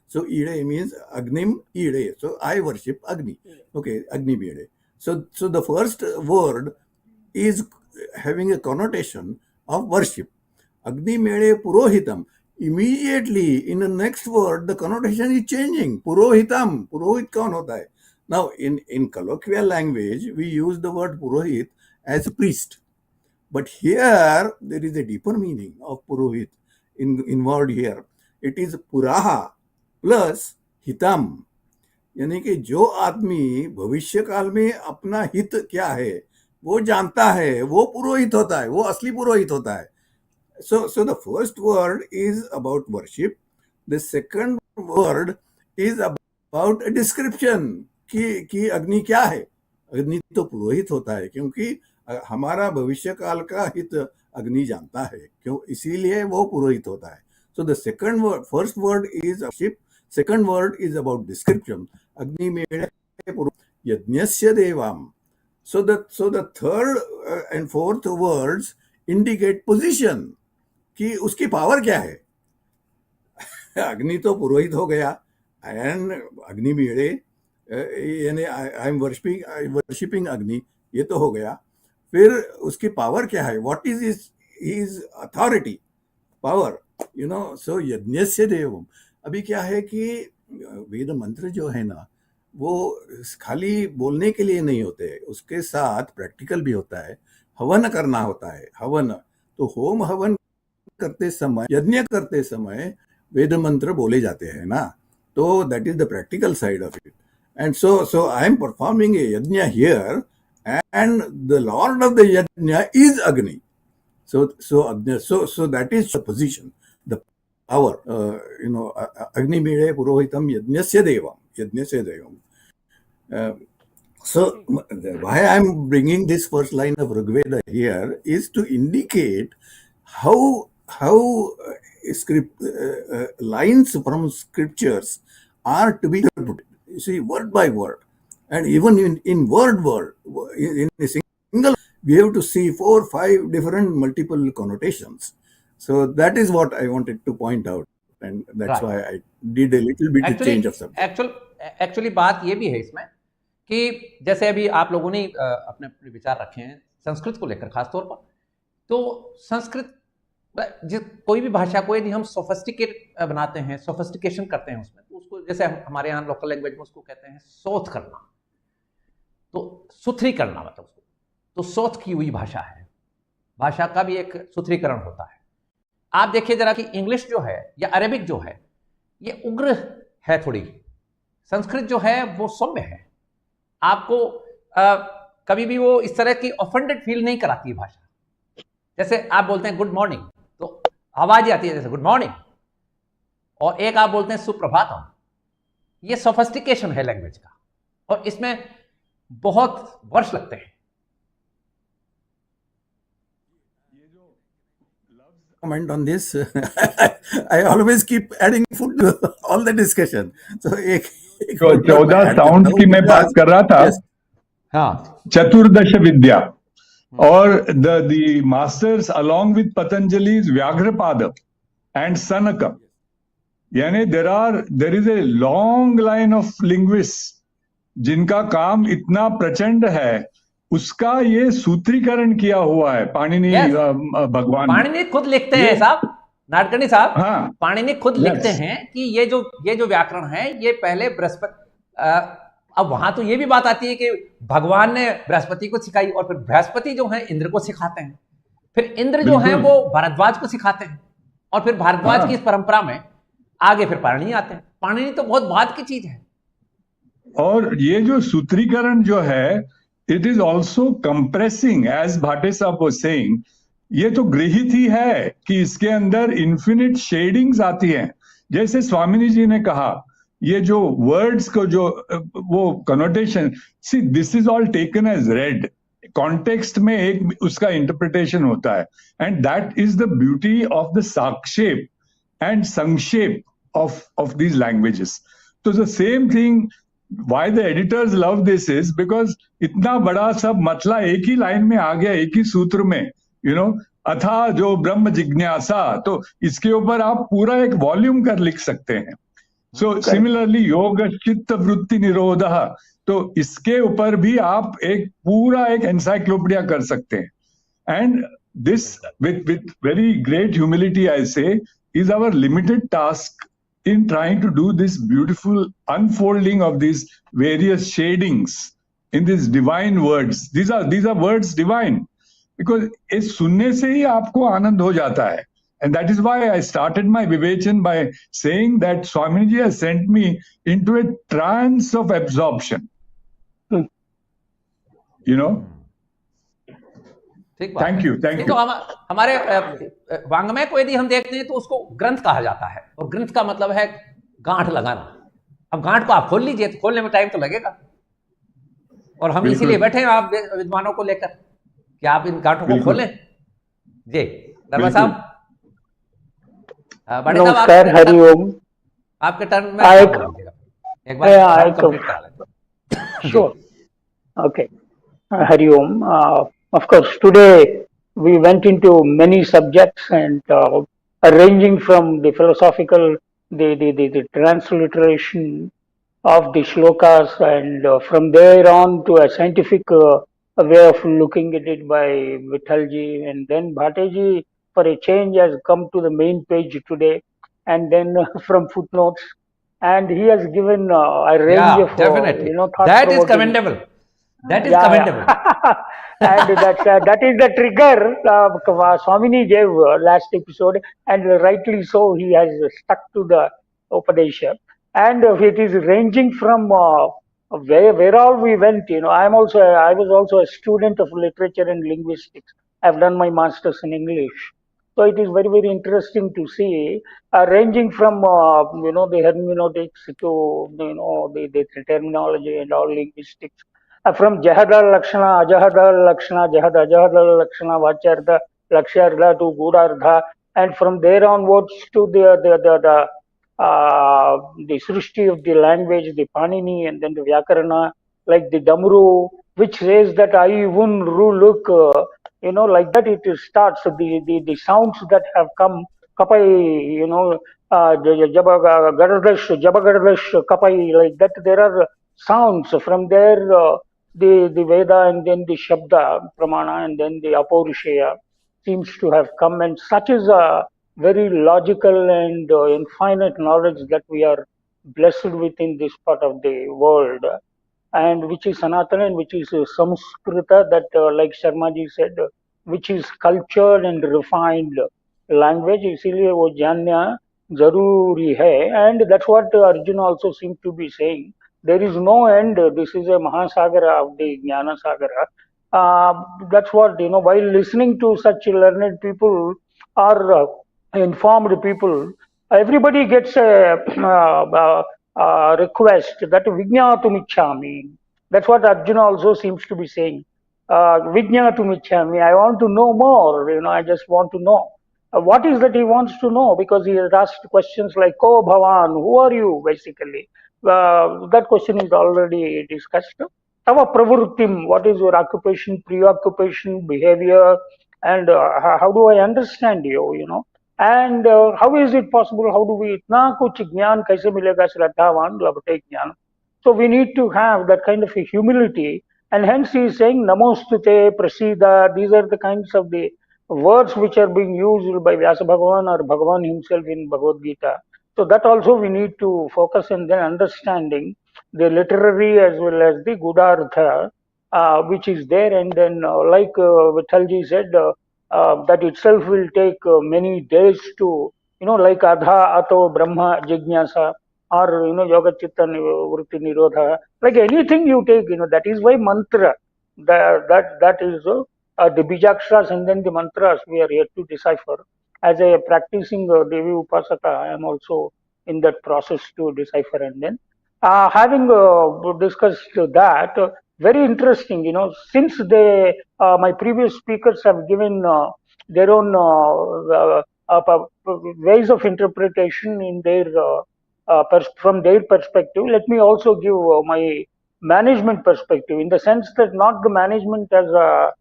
So ide means agnim ide. So I worship Agni. Okay, Agni ide. So the first word is having a connotation of worship. Agni mede purohitam. Immediately in the next word, the connotation is changing. Purohitam. Purohit kaun hota hai? Now in colloquial language, we use the word purohit as a priest. But here, there is a deeper meaning of Purohit involved here. It is Puraha plus Hitam. यानी कि जो आदमी भविष्य काल में अपना हित क्या है वो जानता है, वो पुरोहित होता है, वो असली पुरोहित होता है. So the first word is about worship. The second word is about a description कि अग्नि क्या है. अग्नि तो पुरोहित होता है क्योंकि हमारा भविष्य काल का हित अग्नि जानता है, क्यों, इसीलिए वो पुरोहित होता है. So the second word, first word is worship, second word is about description. Agni mede yajnasya devam. So the third and fourth words indicate position, कि उसकी पावर क्या है. अग्नि तो पुरोहित हो गया, and अग्नि मेड़े यानी आई एम वर्शिपिंग अग्नि, ये तो हो गया। फिर उसकी पावर क्या है, what is is authority, power, so यज्ञस्य देवम। अभी क्या है कि वेद मंत्र जो है ना, वो खाली बोलने के लिए नहीं होते, उसके साथ प्रैक्टिकल भी होता है, हवन करना होता है, हवन। तो होम हवन करते समय, यज्ञ करते समय वेद मंत्र बोले जाते हैं ना, तो that is the practical side of it. And so I am performing ए यज्ञ here, and the lord of the yajna is Agni. So that is the position, the power. Agni mire purohitam yajnasya devam. So why I am bringing this first line of Rigveda here is to indicate how lines from scriptures are to be interpreted. You see, word by word. And even in word, in a single, we have to see 4 or 5 different multiple connotations. So that is what I wanted to point out. And that's why I did a little bit of change of subject. Actually बात ये भी है इसमें कि जैसे अभी आप लोगों ने अपने अपने विचार रखे हैं संस्कृत को लेकर खास तौर पर, तो संस्कृत कोई भी भाषा को यदि हम सोफिस्टिकेट बनाते हैं, सोफिस्टिकेशन करते हैं उसमें, तो उसको जैसे हमारे यहाँ लोकल लैंग्वेज में उसको कहते हैं सोथ करना, तो सुथरी करना, मतलब उसको तो सोथ की हुई भाषा है। भाषा का भी एक सुथरीकरण होता है। आप देखिए जरा कि इंग्लिश जो है या अरेबिक जो है ये उग्र है थोड़ी, संस्कृत जो है वो सौम्य है। आपको कभी भी वो इस तरह की ऑफेंडेड फील नहीं कराती है भाषा। जैसे आप बोलते हैं गुड मॉर्निंग तो आवाज आती है जैसे गुड मॉर्निंग, और एक आप बोलते हैं सुप्रभातम, ये सोफिस्टिकेशन है लैंग्वेज का, और इसमें बहुत वर्ष लगते हैं। Comment on this. I always keep adding food to all the discussion. So 14 sound की मैं बात कर रहा था। हाँ, चतुर्दश विद्या और the masters along with Patanjali's Vyagrapada and Sanaka, यानी there is a long line of linguists जिनका काम इतना प्रचंड है, उसका ये सूत्रीकरण किया हुआ है पाणिनि भगवान। पाणिनि खुद लिखते हैं साहब, नाडकर्णी साहब, हाँ, पाणिनि खुद लिखते हैं कि ये जो व्याकरण है ये पहले बृहस्पति, अब वहां तो ये भी बात आती है कि भगवान ने बृहस्पति को सिखाई, और फिर बृहस्पति जो है इंद्र को सिखाते हैं, फिर इंद्र जो है वो भारद्वाज को सिखाते हैं, और फिर भारद्वाज की इस परंपरा में आगे फिर पाणिनि आते हैं। पाणिनि तो बहुत बाद की चीज है। और ये जो सूत्रीकरण जो है, it is also compressing, as Bhate sahab was saying, ये तो गृहित ही है कि इसके अंदर इन्फिनिट शेडिंग्स आती हैं। जैसे स्वामिनी जी ने कहा, ये जो वर्ड्स को जो वो connotation, see this is all taken as read, context में एक उसका इंटरप्रिटेशन होता है, and that is the beauty of the साक्षेप एंड संक्षेप of these languages. So the same thing, why the editors love this is because इतना बड़ा सब मतला एक ही लाइन में आ गया, एक ही सूत्र में, अथा जो ब्रह्म जिज्ञासा, तो इसके ऊपर आप पूरा एक वॉल्यूम कर लिख सकते हैं। सो सिमिलरली योग चित्त वृत्ति निरोधः, तो इसके ऊपर भी आप एक पूरा एक एनसाइक्लोपीडिया कर सकते हैं। And this with very great humility I say is our limited task in trying to do this beautiful unfolding of these various shadings in these divine words. These are words divine, because इस सुनने से ही आपको आनंद हो जाता है। And that is why I started my Vivechan by saying that Swamiji has sent me into a trance of absorption. Thank you. तो हमारे वांग्मय को यदि हम देखते हैं तो उसको ग्रंथ कहा जाता है, और ग्रंथ का मतलब है गांठ लगाना। अब गांठ को आप खोल लीजिए तो खोलने में टाइम तो लगेगा, और हम इसीलिए बैठे हैं आप विद्वानों को लेकर कि आप इन गांठों को खोलें। जी दरबार साहब, नमस्कार, हरिओम। आपके टर्न में एक बार कंप्लीट करा लेते। Sure. Okay. Hariom. Of course, today we went into many subjects and ranging from the philosophical, the transliteration, of the shlokas, and from there on to a scientific way of looking at it by Vithalji, and then Bhateji for a change has come to the main page today, and then from footnotes, and he has given a range Yeah, of definitely. thought That is provoking. commendable. That is Yeah, commendable. yeah. And that is the trigger Swamini gave last episode, and rightly so. He has stuck to the Upadesha, and it is ranging from where all we went. I was also a student of literature and linguistics. I've done my masters in English, so it is very interesting to see, ranging from the hermeneutics to the terminology and all linguistics, from Jahada Lakshana, Ajahada Lakshana, Jahada Ajahada Lakshana, Vachartha, Lakshyartha to Gudardha, and from there onwards to the Srishti of the language, the Panini, and then the Vyakarana, like the Damru, which says that I even look, like that it starts, the sounds that have come, Kapai, Jabagardash, Kapai, like that, there are sounds from there. The Veda and then the Shabda Pramana and then the Apaurusheya seems to have come, and such is a very logical and infinite knowledge that we are blessed with in this part of the world, and which is Sanatana and which is Samskrita, that like Sharmaji said, which is cultured and refined language. इसीलिए वो जानना जरूरी है, and that's what Arjuna also seemed to be saying. There is no end. This is a Mahasagara of the Jnana Sagara. That's what, while listening to such learned people or informed people, everybody gets a request that Vijnatum Ichchami. That's what Arjuna also seems to be saying. Vijnatum Ichchami. I want to know more. I just want to know. What is that he wants to know? Because he has asked questions like, Ko Bhavan, who are you, basically? That question is already discussed. Tava pravurtim, what is your occupation, preoccupation, behavior, and how do I understand you, and how is it possible, how do we, itna kuch jnaan kaise milega shraddhavan labte jnaan. So we need to have that kind of a humility, and hence he is saying namostute, prasida, these are the kinds of the words which are being used by Vyasa Bhagavan or Bhagavan himself in Bhagavad Gita. So that also we need to focus, and then understanding the literary as well as the Gudartha, which is there, and then like Vithalji said, that itself will take many days to, like Adha, Ato, Brahma, Jignasa, or, Yoga Chitta Vritti Nirodha, like anything you take, that is why mantra, that is the bijakshas and then the mantras we are yet to decipher. As a practicing Devi Upasaka, I am also in that process to decipher, and then having discussed that, very interesting, since my previous speakers have given their own ways of interpretation in their from their perspective, let me also give my management perspective, in the sense that not the management as a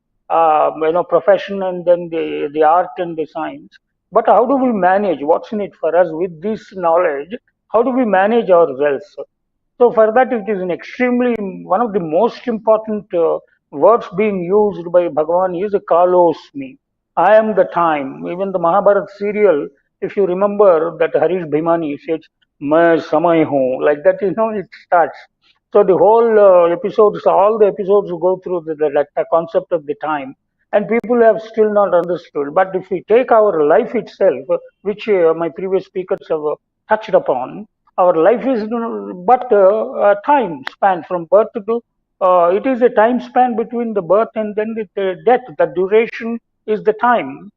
profession and then the art and the science, but how do we manage, what's in it for us with this knowledge, how do we manage ourselves. So for that, it is an extremely, one of the most important words being used by Bhagavan is Kalosmi. I am the time. Even the Mahabharata serial, if you remember that Harish Bhimani says, Main samay hoon, like that, it starts. So the whole episodes, all the episodes go through the concept of the time, and people have still not understood. But if we take our life itself, which my previous speakers have touched upon, our life is but a time span from birth to, it is a time span between the birth and then the death. The duration is the time.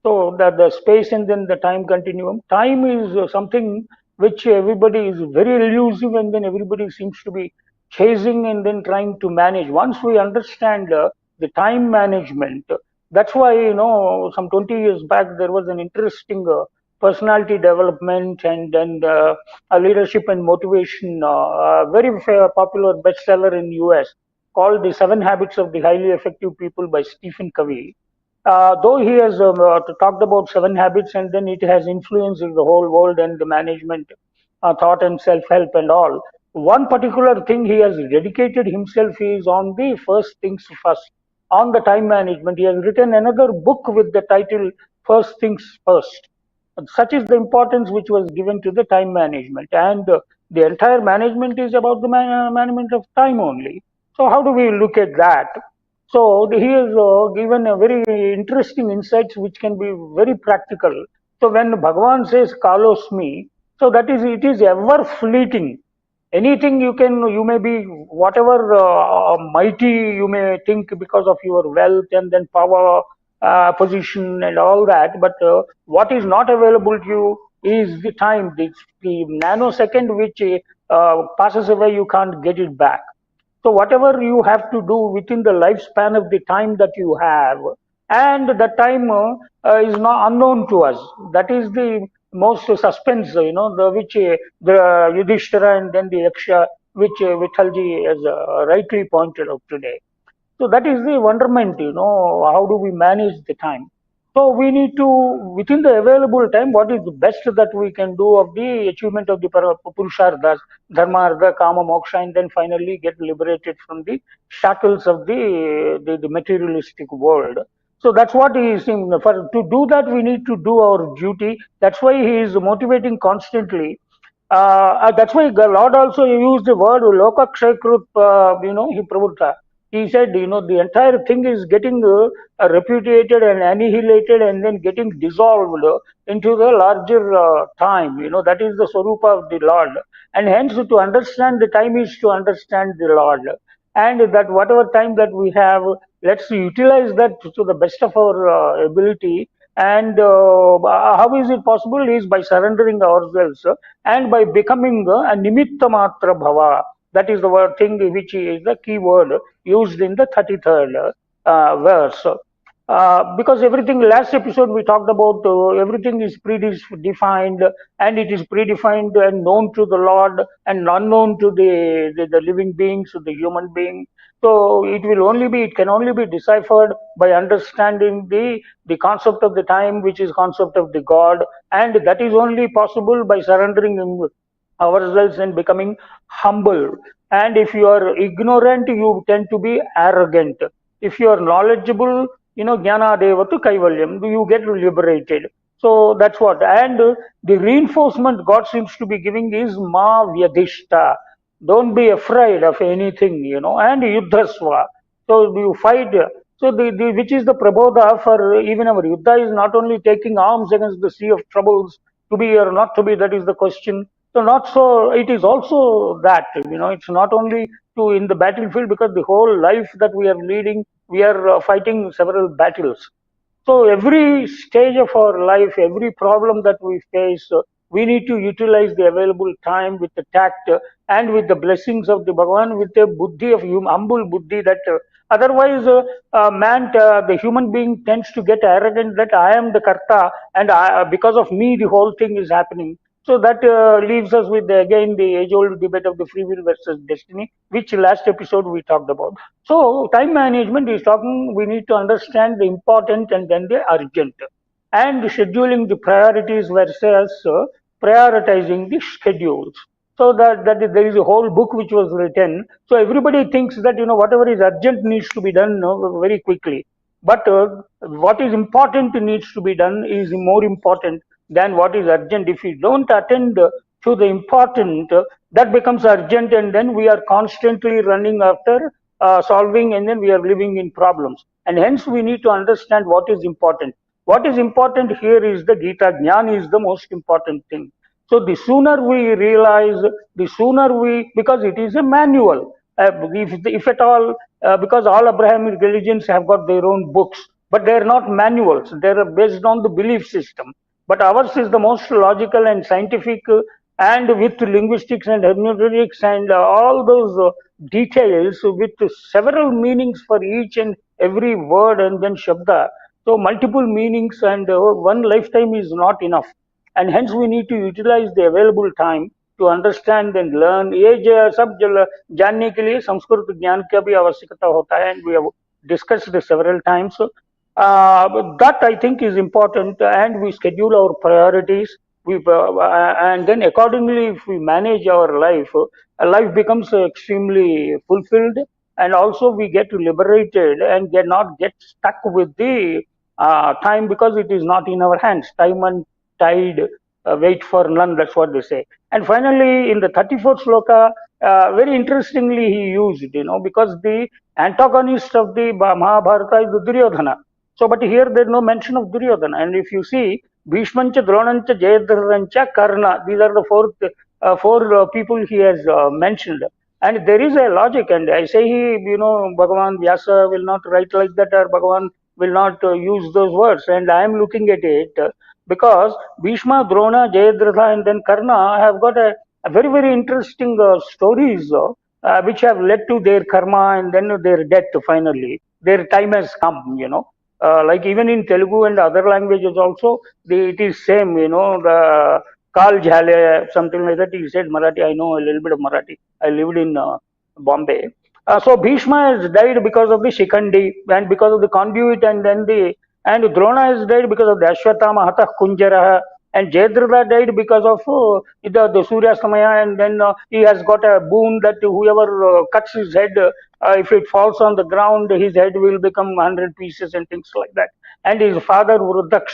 So the space and then the time continuum. Time is something which everybody is very elusive, and then everybody seems to be chasing and then trying to manage. Once we understand the time management, that's why, some 20 years back, there was an interesting personality development and then leadership and motivation, very popular bestseller in US called The 7 Habits of the Highly Effective People by Stephen Covey. Though he has talked about 7 habits, and then it has influenced the whole world and the management, thought and self-help and all, one particular thing he has dedicated himself is on the first things first, on the time management. He has written another book with the title First Things First. Such is the importance which was given to the time management, and the entire management is about the management of time only. So how do we look at that? So he has given a very interesting insights which can be very practical. So when Bhagavan says kalosmi, so that is, it is ever fleeting. Anything you may be whatever mighty you may think because of your wealth and then power, position and all that, but what is not available to you is the time, the nanosecond which passes away, you can't get it back. So whatever you have to do within the lifespan of the time that you have, and the time is not unknown to us. That is the most suspense, the which the Yudhishthira and then the Yaksha, which Vithalji has rightly pointed out today. So that is the wonderment, how do we manage the time? So we need to, within the available time, what is the best that we can do of the achievement of the Purusharthas, Dharma, Artha, Kama, Moksha, and then finally get liberated from the shackles of the materialistic world. So that's what he is saying. To do that, we need to do our duty. That's why he is motivating constantly. That's why the Lord also used the word Lokakshakrut, he pravutta. He said, the entire thing is getting repudiated and annihilated and then getting dissolved into the larger time. That is the Swarupa of the Lord. And hence, to understand the time is to understand the Lord. And that whatever time that we have, let's utilize that to the best of our ability. And how is it possible? Is by surrendering ourselves and by becoming a nimitta matra bhava. That is the word thing which is the key word used in the 33rd verse. Because everything, last episode we talked about, everything is predefined, and it is predefined and known to the Lord and unknown to the living beings, the human being. So it can only be deciphered by understanding the concept of the time, which is concept of the God, and that is only possible by surrendering ourselves and becoming humble. And if you are ignorant, you tend to be arrogant. If you are knowledgeable, jnana devatu kaivalyam, you get liberated. So that's what. And the reinforcement God seems to be giving is ma vyadhishta. Don't be afraid of anything, and yuddhasva. So you fight. So the which is the prabodha for even our yuddha is not only taking arms against the sea of troubles, to be or not to be, that is the question. So not so, it is also that, it's not only to in the battlefield, because the whole life that we are leading, we are fighting several battles. So every stage of our life, every problem that we face, we need to utilize the available time with the tact and with the blessings of the Bhagavan, with the buddhi of humble buddhi, that otherwise the human being tends to get arrogant that I am the karta and because of me the whole thing is happening. So that leaves us with again the age-old debate of the free will versus destiny, which last episode we talked about. So time management is talking, we need to understand the important and then the urgent, and scheduling the priorities versus prioritizing the schedules. So that there is a whole book which was written. So everybody thinks that whatever is urgent needs to be done very quickly. But what is important needs to be done is more important than what is urgent. If we don't attend to the important, that becomes urgent, and then we are constantly running after solving, and then we are living in problems. And hence we need to understand what is important. What is important here is the Gita. Jnana is the most important thing. So the sooner we realize, the sooner because it is a manual. If at all, because all Abrahamic religions have got their own books, but they are not manuals. They are based on the belief system. But ours is the most logical and scientific, and with linguistics and hermeneutics and all those details with several meanings for each and every word and then shabda. So multiple meanings, and one lifetime is not enough. And hence we need to utilize the available time to understand and learn. ये सब जानने के लिए संस्कृत ज्ञान का भी आवश्यकता होता है, and we have discussed this several times. That I think is important, and we schedule our priorities. and then accordingly, if we manage our life, life becomes extremely fulfilled, and also we get liberated and get stuck with the time, because it is not in our hands. Time and tide wait for none. That's what they say. And finally, in the 34th sloka, very interestingly he used, because the antagonist of the Mahabharata is the Duryodhana. So, but here there is no mention of Duryodhana. And if you see, Bhishmancha, Dronancha, Jayadrathancha, Karna, these are the four people he has mentioned. And there is a logic, and I say Bhagavan Vyasa will not write like that, or Bhagavan will not use those words. And I am looking at it because Bhishma, Drona, Jayadratha, and then Karna have got a very, very interesting stories which have led to their karma and then their death finally. Their time has come. Like even in Telugu and other languages also, it is same, the Kal Jhale, something like that. He said Marathi. I know a little bit of Marathi. I lived in Bombay. So Bhishma has died because of the Shikhandi and because of the conduit, and Drona has died because of the Ashwatthama Hatha Kunjara, and Jayadratha died because of the Surya Samaya, and then he has got a boon that whoever cuts his head, if it falls on the ground, his head will become 100 pieces and things like that. And his father, Vruddha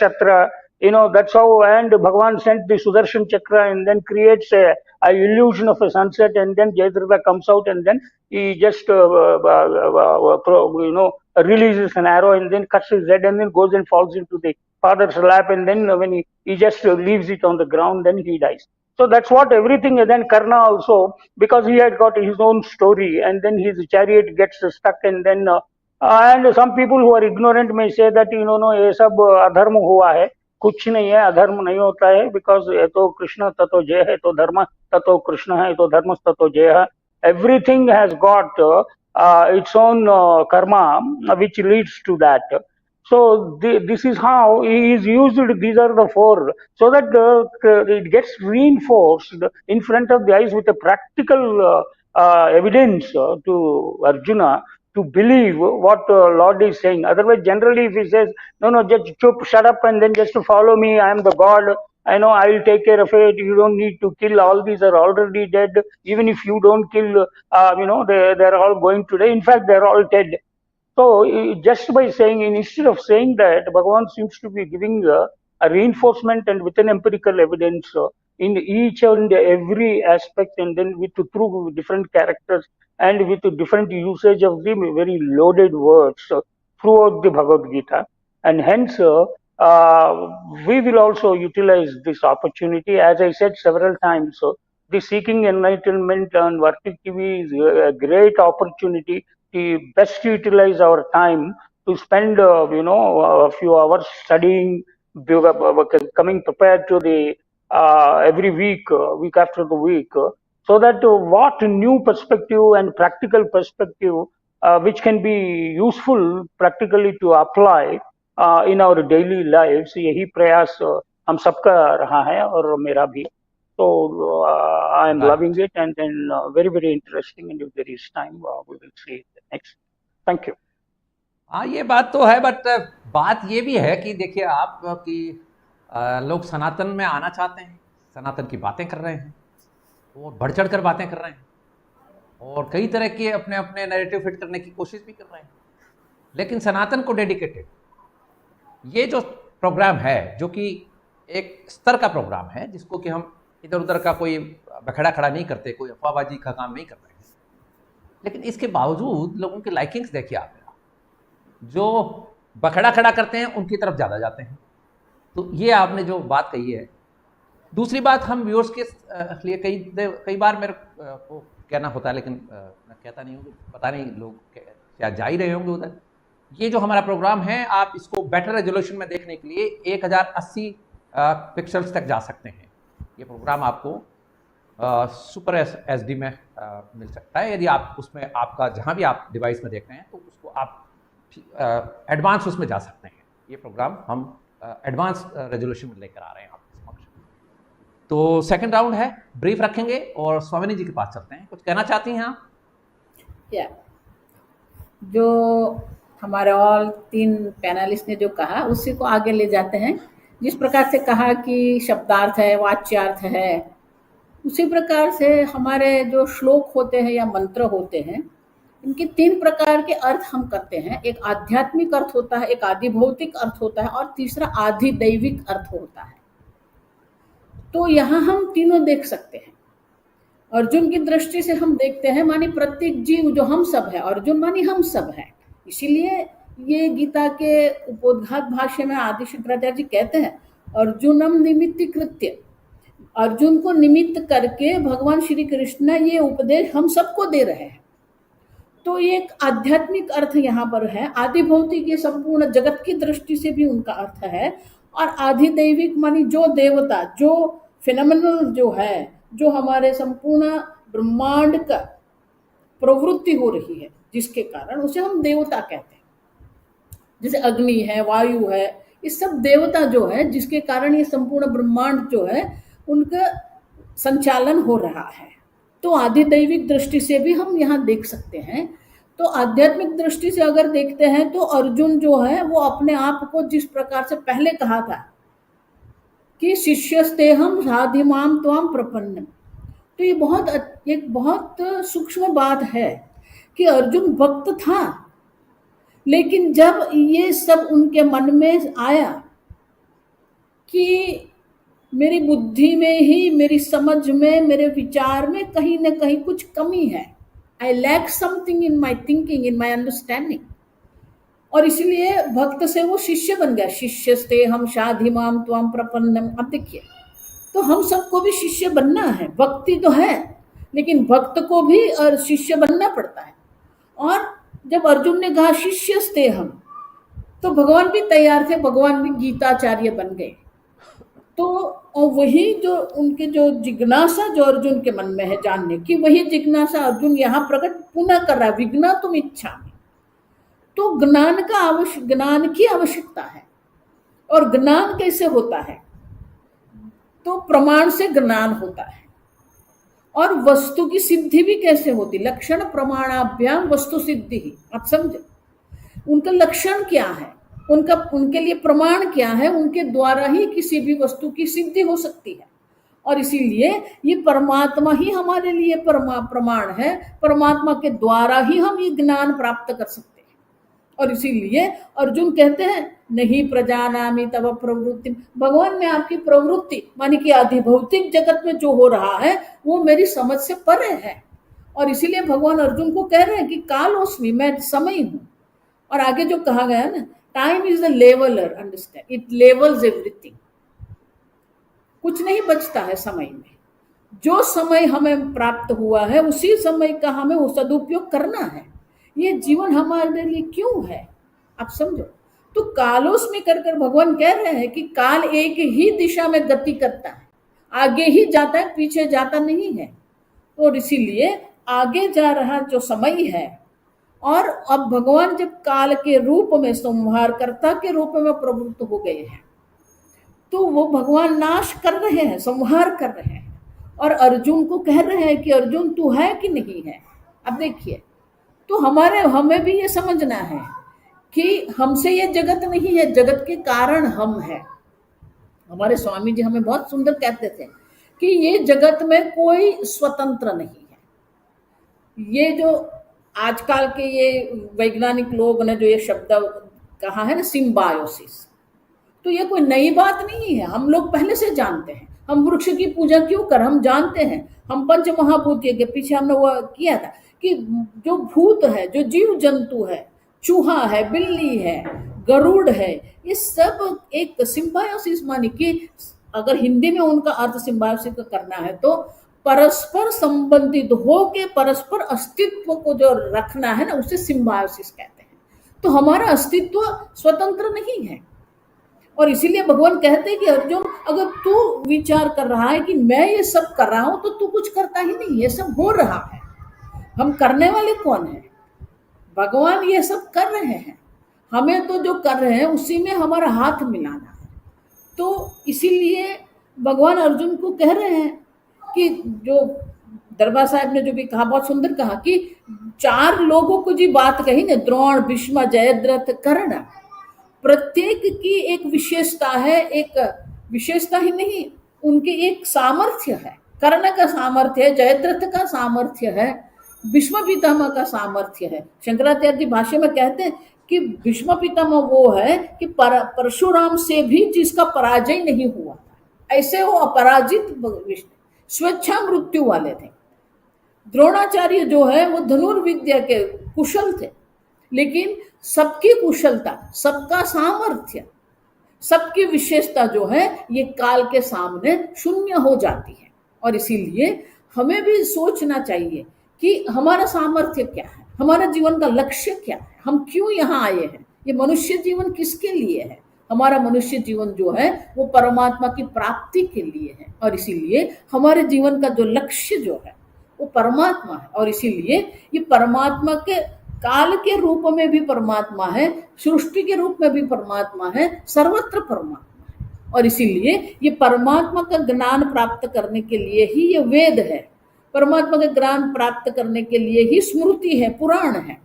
that's how, and Bhagavan sent the Sudarshan Chakra and then creates a illusion of a sunset, and then Jayadratha comes out, and then he just releases an arrow and then cuts his head and then goes and falls into the father's lap, and then when he just leaves it on the ground, then he dies. So that's what everything. And then Karna also, because he had got his own story, and then his chariot gets stuck, and then and some people who are ignorant may say that ये सब अधर्म हुआ है. कुछ नहीं है, अधर्म नहीं होता है, because ये तो कृष्ण ततो जय है, तो धर्म ततो कृष्ण है, तो धर्म ततो जय है. Everything has got its own karma which leads to that. So this is how he is used. These are the four, so that it gets reinforced in front of the eyes with a practical evidence to Arjuna to believe what Lord is saying. Otherwise, generally, if he says, no, just shut up and then just follow me, I am the God, I know, I will take care of it, you don't need to kill, all these are already dead. Even if you don't kill, they're all going to die. In fact, they're all dead. So just by saying, instead of saying that, Bhagavan seems to be giving a reinforcement and with an empirical evidence in each and every aspect, and then through different characters and with different usage of the very loaded words throughout the Bhagavad Gita. And hence, we will also utilize this opportunity. As I said several times, the Seeking Enlightenment on Vartik TV is a great opportunity to best utilize our time to spend, a few hours studying, coming prepared to the every week, week after the week, so that what new perspective and practical perspective which can be useful practically to apply in our daily lives, यही प्रयास हम सबका रहा है और मेरा भी. So I am loving it, and then very, very interesting, and if there is time, we will see it next. Thank you. हाँ, ये बात तो है, बट बात ये भी है कि देखिए आप कि लोग सनातन में आना चाहते हैं, सनातन की बातें कर रहे हैं और बढ़ चढ़ कर बातें कर रहे हैं और कई तरह के अपने अपने नैरेटिव फिट करने की कोशिश भी कर रहे हैं, लेकिन सनातन को डेडिकेटेड ये जो प्रोग्राम है, जो कि एक स्तर का प्रोग्राम है, जिसको कि हम इधर उधर का कोई बखड़ा खड़ा नहीं करते, कोई अफवाहबाजी का काम नहीं कर रहे हैं, लेकिन इसके बावजूद लोगों की लाइकिंग्स देखिए आप, जो बखड़ा खड़ा करते हैं उनकी तरफ ज़्यादा जाते हैं. तो ये आपने जो बात कही है. दूसरी बात, हम व्यूअर्स के लिए कई बार मेरे को कहना होता है, लेकिन मैं कहता नहीं हूँ, पता नहीं लोग क्या जा ही रहे होंगे उधर. ये जो हमारा प्रोग्राम है, आप इसको बेटर रेजोल्यूशन में देखने के लिए 1080 पिक्सल्स तक जा सकते हैं. ये प्रोग्राम आपको सुपर एचडी में मिल सकता है. यदि आप उसमें, आपका जहाँ भी आप डिवाइस में देख रहे हैं, तो उसको आप एडवांस उसमें जा सकते हैं. ये प्रोग्राम हम एडवांस रेजोल्यूशन में लेकर आ रहे हैं आपके समक्ष. तो सेकंड राउंड है, ब्रीफ रखेंगे और स्वामिनी जी के पास चलते हैं. कुछ कहना चाहती हैं आप? जो हमारे ऑल 3 पैनलिस्ट ने जो कहा, उसी को आगे ले जाते हैं. जिस प्रकार से कहा कि शब्दार्थ है, वाच्यार्थ है, उसी प्रकार से हमारे जो श्लोक होते हैं या मंत्र होते हैं, इनके 3 प्रकार के अर्थ हम करते हैं। एक आध्यात्मिक अर्थ होता है, एक आदि भौतिक अर्थ होता है और तीसरा आदि दैविक अर्थ होता है। तो यहाँ हम तीनों देख सकते हैं। अर्जुन की दृष्टि से हम देखते हैं, मानी प्रत्येक जीव जो हम सब है, अर्जुन मानी हम सब है। इसीलिए ये गीता के उपोद्घात भाष्य में आदि शंकराचार्य जी कहते हैं, अर्जुनम निमित्त कृत्य, अर्जुन को निमित्त करके भगवान श्री कृष्ण ये उपदेश हम सबको दे रहे हैं। तो ये एक आध्यात्मिक अर्थ यहाँ पर है। आदि भौतिक ये संपूर्ण जगत की दृष्टि से भी उनका अर्थ है, और आदि दैविक मानी जो देवता, जो फिनोमेनल जो है, जो हमारे संपूर्ण ब्रह्मांड का प्रवृत्ति हो रही है, जिसके कारण उसे हम देवता कहते हैं। जैसे अग्नि है, वायु है, ये सब देवता जो है, जिसके कारण ये संपूर्ण ब्रह्मांड जो है उनका संचालन हो रहा है। तो आदि दैविक दृष्टि से भी हम यहाँ देख सकते हैं। तो आध्यात्मिक दृष्टि से अगर देखते हैं तो अर्जुन जो है वो अपने आप को जिस प्रकार से पहले कहा था कि शिष्यस्तेहम साधिमाम त्वाम प्रपन्नम, तो ये एक बहुत सूक्ष्म बात है कि अर्जुन भक्त था, लेकिन जब ये सब उनके मन में आया कि मेरी बुद्धि में ही, मेरी समझ में, मेरे विचार में कहीं ना कहीं कुछ कमी है, I lack something in my thinking, in my understanding, और इसलिए भक्त से वो शिष्य बन गया। शिष्यस्ते हम शाधिमाम त्वाम प्रपन्नम। अब देखिए, तो हम सबको भी शिष्य बनना है। भक्ति तो है, लेकिन भक्त को भी और शिष्य बनना पड़ता है। और जब अर्जुन ने कहा शिष्यस्ते हम, तो भगवान भी तैयार थे, भगवान भी गीताचार्य बन गए। तो और वही जो उनके जो जिज्ञासा जो अर्जुन के मन में है जानने की, वही जिज्ञासा अर्जुन यहाँ प्रकट पुनः कर रहा है, विज्ञा तुम इच्छा में। तो ज्ञान की आवश्यकता है। और ज्ञान कैसे होता है? तो प्रमाण से ज्ञान होता है। और वस्तु की सिद्धि भी कैसे होती? लक्षण प्रमाणाभ्याम वस्तु सिद्धि ही। आप समझे, उनका लक्षण क्या है, उनके लिए प्रमाण क्या है, उनके द्वारा ही किसी भी वस्तु की सिद्धि हो सकती है। और इसीलिए ये परमात्मा ही हमारे लिए प्रमाण है, परमात्मा के द्वारा ही हम ये ज्ञान प्राप्त कर सकते हैं। और इसीलिए अर्जुन कहते हैं नहीं प्रजानामि तव प्रवृत्ति, भगवान में आपकी प्रवृत्ति मानी कि आदि भौतिक जगत में जो हो रहा है वो मेरी समझ से परे है। और इसीलिए भगवान अर्जुन को कह रहे हैं कि कालोस्मि, मैं समय हूं। और आगे जो कहा गया ना, time is the leveller, understand, it levels everything. कुछ नहीं बचता है समय में। जो समय हमें प्राप्त हुआ है उसी समय का हमें वो सदुपयोग करना है। ये जीवन हमारे लिए क्यों है, आप समझो। तो कालोस्मि कर भगवान कह रहे हैं कि काल एक ही दिशा में गति करता है, आगे ही जाता है, पीछे जाता नहीं है। और इसीलिए आगे जा रहा जो समय है, और अब भगवान जब काल के रूप में संहारकर्ता के रूप में प्रवृत्त हो गए हैं, तो वो भगवान नाश कर रहे हैं, संहार कर रहे हैं। और अर्जुन को कह रहे हैं कि अर्जुन तू है कि नहीं है। अब देखिए, तो हमें भी ये समझना है कि हमसे ये जगत नहीं है, जगत के कारण हम हैं। हमारे स्वामी जी हमें बहुत सुंदर कहते थे कि ये जगत में कोई स्वतंत्र नहीं है। ये जो आजकल के ये वैज्ञानिक लोग ने जो ये शब्द कहा है ना, सिम्बायोसिस, तो ये कोई नई बात नहीं है, हम लोग पहले से जानते हैं। हम वृक्ष की पूजा क्यों कर, हम जानते हैं। हम पंच महाभूत के पीछे हमने वो किया था कि जो भूत है, जो जीव जंतु है, चूहा है, बिल्ली है, गरुड़ है, ये सब एक सिम्बायोसिस मानी कि अगर हिंदी में उनका अर्थ सिम्बायोसिस करना है तो परस्पर संबंधित हो के परस्पर अस्तित्व को जो रखना है ना, उसे सिम्बायोसिस कहते हैं। तो हमारा अस्तित्व स्वतंत्र नहीं है। और इसीलिए भगवान कहते हैं कि अर्जुन, अगर तू विचार कर रहा है कि मैं ये सब कर रहा हूं, तो तू कुछ करता ही नहीं, ये सब हो रहा है। हम करने वाले कौन है? भगवान ये सब कर रहे हैं, हमें तो जो कर रहे हैं उसी में हमारा हाथ मिलाना है। तो इसीलिए भगवान अर्जुन को कह रहे हैं कि जो दरबार साहब ने जो भी कहा, बहुत सुंदर कहा कि 4 लोगों को जी बात कही ने, द्रोण, भीष्म, जयद्रथ, कर्ण, प्रत्येक की एक विशेषता है, एक विशेषता ही नहीं, उनके एक सामर्थ्य है। कर्ण का सामर्थ्य है, जयद्रथ का सामर्थ्य है, भीष्म पितामह का सामर्थ्य है। शंकराचार्य जी भाष्य में कहते हैं कि भीष्म पितामह वो है कि परशुराम से भी जिसका पराजय नहीं हुआ, ऐसे वो अपराजित स्वेच्छा मृत्यु वाले थे। द्रोणाचार्य जो है वो धनुर्विद्या के कुशल थे, लेकिन सबकी कुशलता, सबका सामर्थ्य, सबकी विशेषता जो है ये काल के सामने शून्य हो जाती है। और इसीलिए हमें भी सोचना चाहिए कि हमारा सामर्थ्य क्या है, हमारा जीवन का लक्ष्य क्या है, हम क्यों यहाँ आए हैं, ये मनुष्य जीवन किसके लिए है। हमारा मनुष्य जीवन जो है वो परमात्मा की प्राप्ति के लिए है, और इसीलिए हमारे जीवन का जो लक्ष्य जो है वो परमात्मा है। और इसीलिए ये परमात्मा के काल के रूप में भी परमात्मा है, सृष्टि के रूप में भी परमात्मा है, सर्वत्र परमात्मा है। और इसीलिए ये परमात्मा का ज्ञान प्राप्त करने के लिए ही ये वेद है, परमात्मा का ज्ञान प्राप्त करने के लिए ही स्मृति है, पुराण है,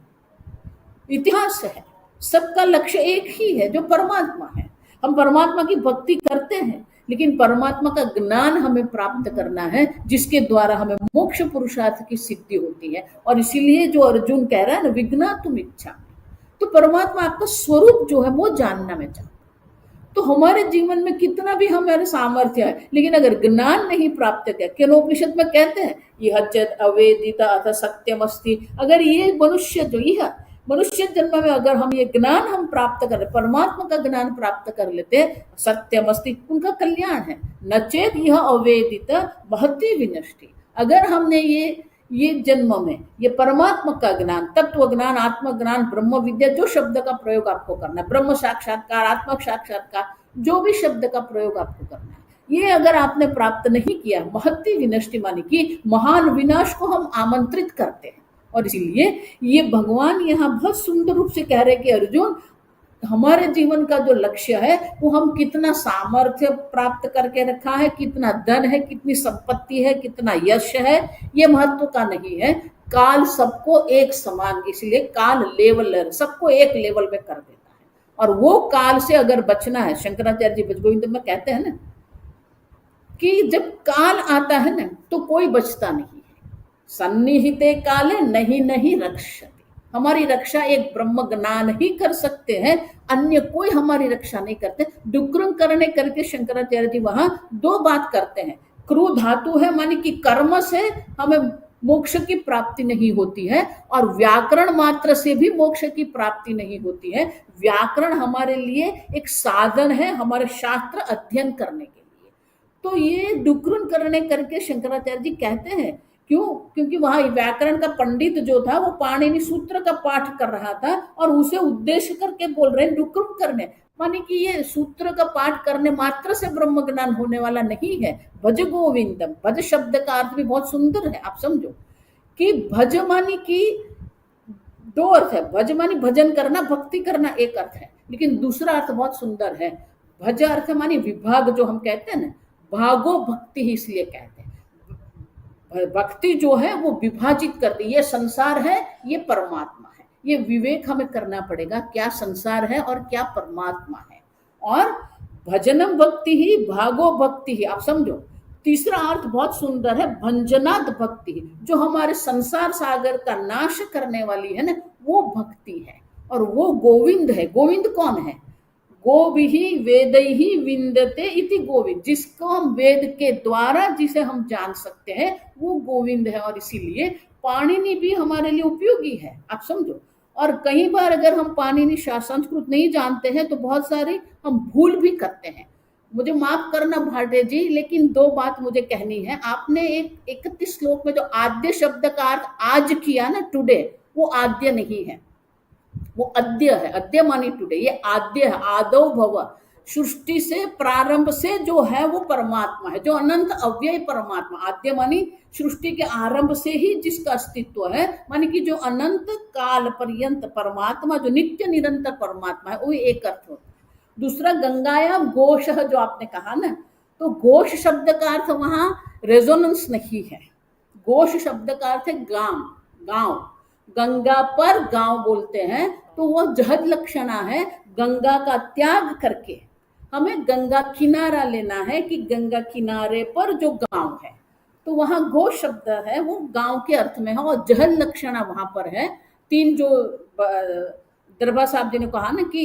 इतिहास है। सबका लक्ष्य एक ही है जो परमात्मा है। हम परमात्मा की भक्ति करते हैं, लेकिन परमात्मा का ज्ञान हमें प्राप्त करना है, जिसके द्वारा हमें मोक्ष पुरुषार्थ की सिद्धि होती है। और इसीलिए जो अर्जुन कह रहा है ना, विज्ञातुम इच्छा, तो परमात्मा आपका स्वरूप जो है वो जानना मैं चाहता हूं। तो हमारे जीवन में कितना भी हमारे सामर्थ्य है, लेकिन अगर ज्ञान नहीं प्राप्त किया, केनोपनिषद में कहते हैं यह चेत अवेदिता अथ सत्यमस्ति, अगर ये मनुष्य जो यह मनुष्य जन्म में अगर हम ये ज्ञान हम प्राप्त कर, परमात्मा का ज्ञान प्राप्त कर लेते, सत्यमस्ति, उनका कल्याण है। नचेत यह अवेदित महति विनष्टि, अगर हमने ये जन्म में ये परमात्मा का ज्ञान, तत्व ज्ञान, आत्म ज्ञान, ब्रह्म विद्या, जो शब्द का प्रयोग आपको करना है, ब्रह्म साक्षात्कार, आत्म साक्षात्कार, जो भी शब्द का प्रयोग आपको करना है, ये अगर आपने प्राप्त नहीं किया, महति विनष्टि माने कि महान विनाश को हम आमंत्रित करते हैं। और इसीलिए ये भगवान यहाँ बहुत सुंदर रूप से कह रहे कि अर्जुन, हमारे जीवन का जो लक्ष्य है वो हम कितना सामर्थ्य प्राप्त करके रखा है, कितना धन है, कितनी संपत्ति है, कितना यश है, ये महत्व का नहीं है। काल सबको एक समान, इसलिए काल लेवलर, सबको एक लेवल में कर देता है। और वो काल से अगर बचना है, शंकराचार्य जी भजगोविंद में कहते हैं ना कि जब काल आता है ना तो कोई बचता नहीं है। सन्निहिते काले नहीं रक्षते, हमारी रक्षा एक ब्रह्म ज्ञान ही कर सकते हैं, अन्य कोई हमारी रक्षा नहीं करते। डुक्रम करने करके शंकराचार्य जी वहां दो बात करते हैं। क्रू धातु है, माने कि कर्म से हमें मोक्ष की प्राप्ति नहीं होती है, और व्याकरण मात्र से भी मोक्ष की प्राप्ति नहीं होती है। व्याकरण हमारे लिए एक साधन है, हमारे शास्त्र अध्ययन करने के लिए। तो ये डुक्रम करने करके शंकराचार्य जी कहते हैं, क्यों? क्योंकि वहां व्याकरण का पंडित जो था वो पाणिनि सूत्र का पाठ कर रहा था, और उसे उद्देश्य करके बोल रहे हैं डुक्रम करने, माने कि ये सूत्र का पाठ करने मात्र से ब्रह्म ज्ञान होने वाला नहीं है। भज गोविंदम, भज शब्द का अर्थ भी बहुत सुंदर है, आप समझो कि भज मानी की दो अर्थ है। भज मानी भजन करना, भक्ति करना एक अर्थ है, लेकिन दूसरा अर्थ बहुत सुंदर है। भज अर्थ मानी विभाग, जो हम कहते हैं ना, भागो भक्ति ही इसलिए कहते हैं। भक्ति जो है वो विभाजित करती है, ये संसार है, ये परमात्मा है। ये विवेक हमें करना पड़ेगा, क्या संसार है और क्या परमात्मा है। और भजनम भक्ति ही, भागो भक्ति ही, आप समझो। तीसरा अर्थ बहुत सुंदर है, भंजनाद भक्ति ही, जो हमारे संसार सागर का नाश करने वाली है ना, वो भक्ति है। और वो गोविंद है। गोविंद कौन है? गोभिहि वेदैहि विन्दते इति गोविंद, जिसको हम वेद के द्वारा जिसे हम जान सकते हैं वो गोविंद है। और इसीलिए पाणिनि भी हमारे लिए उपयोगी है, आप समझो। और कई बार अगर हम पाणिनि संस्कृत नहीं जानते हैं तो बहुत सारी हम भूल भी करते हैं। मुझे माफ करना भाटे जी, लेकिन दो बात मुझे कहनी है। आपने एक 31 श्लोक में जो आद्य शब्द का अर्थ आज किया ना, टुडे, वो आद्य नहीं है, वो अद्य है। अद्य मानी टुडे, ये आद्य है, आदौ भव, सृष्टि से प्रारंभ से जो है वो परमात्मा है, जो अनंत अव्यय परमात्मा। आद्य मानी सृष्टि के आरंभ से ही जिसका अस्तित्व है, मानी कि जो अनंत काल पर्यंत परमात्मा, जो नित्य निरंतर परमात्मा है, वो एक अर्थ होता है। दूसरा गंगायाम घोष, जो आपने कहा ना, तो घोष शब्द का अर्थ वहां रेजोनेंस नहीं है। घोष शब्द का अर्थ है गांव, गांव, गंगा पर गांव बोलते हैं तो वो जहद लक्षणा है, गंगा का त्याग करके हमें गंगा किनारा लेना है कि गंगा किनारे पर जो गांव है, तो वहां गो शब्द है वो गांव के अर्थ में है और जहद लक्षणा वहां पर है। तीन जो दरभा साहब जी ने कहा ना कि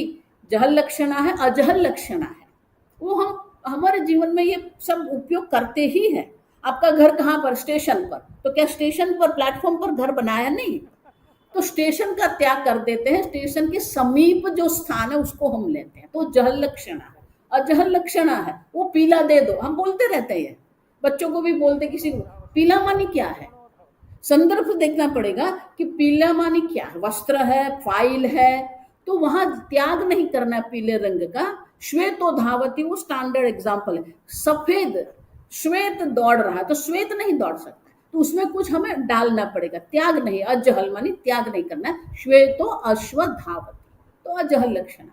जहल लक्षणा है, अजहल लक्षणा है, वो हम हमारे जीवन में ये सब उपयोग करते ही है। आपका घर कहाँ पर? स्टेशन पर। तो क्या स्टेशन पर प्लेटफॉर्म पर घर बनाया नहीं? तो स्टेशन का त्याग कर देते हैं, स्टेशन के समीप जो स्थान है उसको हम लेते हैं, तो जहल लक्षणा है। अजहल लक्षणा है वो पीला दे दो, हम बोलते रहते हैं, बच्चों को भी बोलते, किसी को पीला मानी क्या है, संदर्भ देखना पड़ेगा कि पीला मानी क्या है। वस्त्र है, फाइल है, तो वहां त्याग नहीं करना पीले रंग का। श्वेतो धावती वो स्टैंडर्ड एग्जाम्पल है, सफेद श्वेत दौड़ रहा है तो श्वेत नहीं दौड़ सकता, तो उसमें कुछ हमें डालना पड़ेगा, त्याग नहीं। अजहल मानी त्याग नहीं करना, श्वेतो अश्व धावती, तो अजहल लक्षण।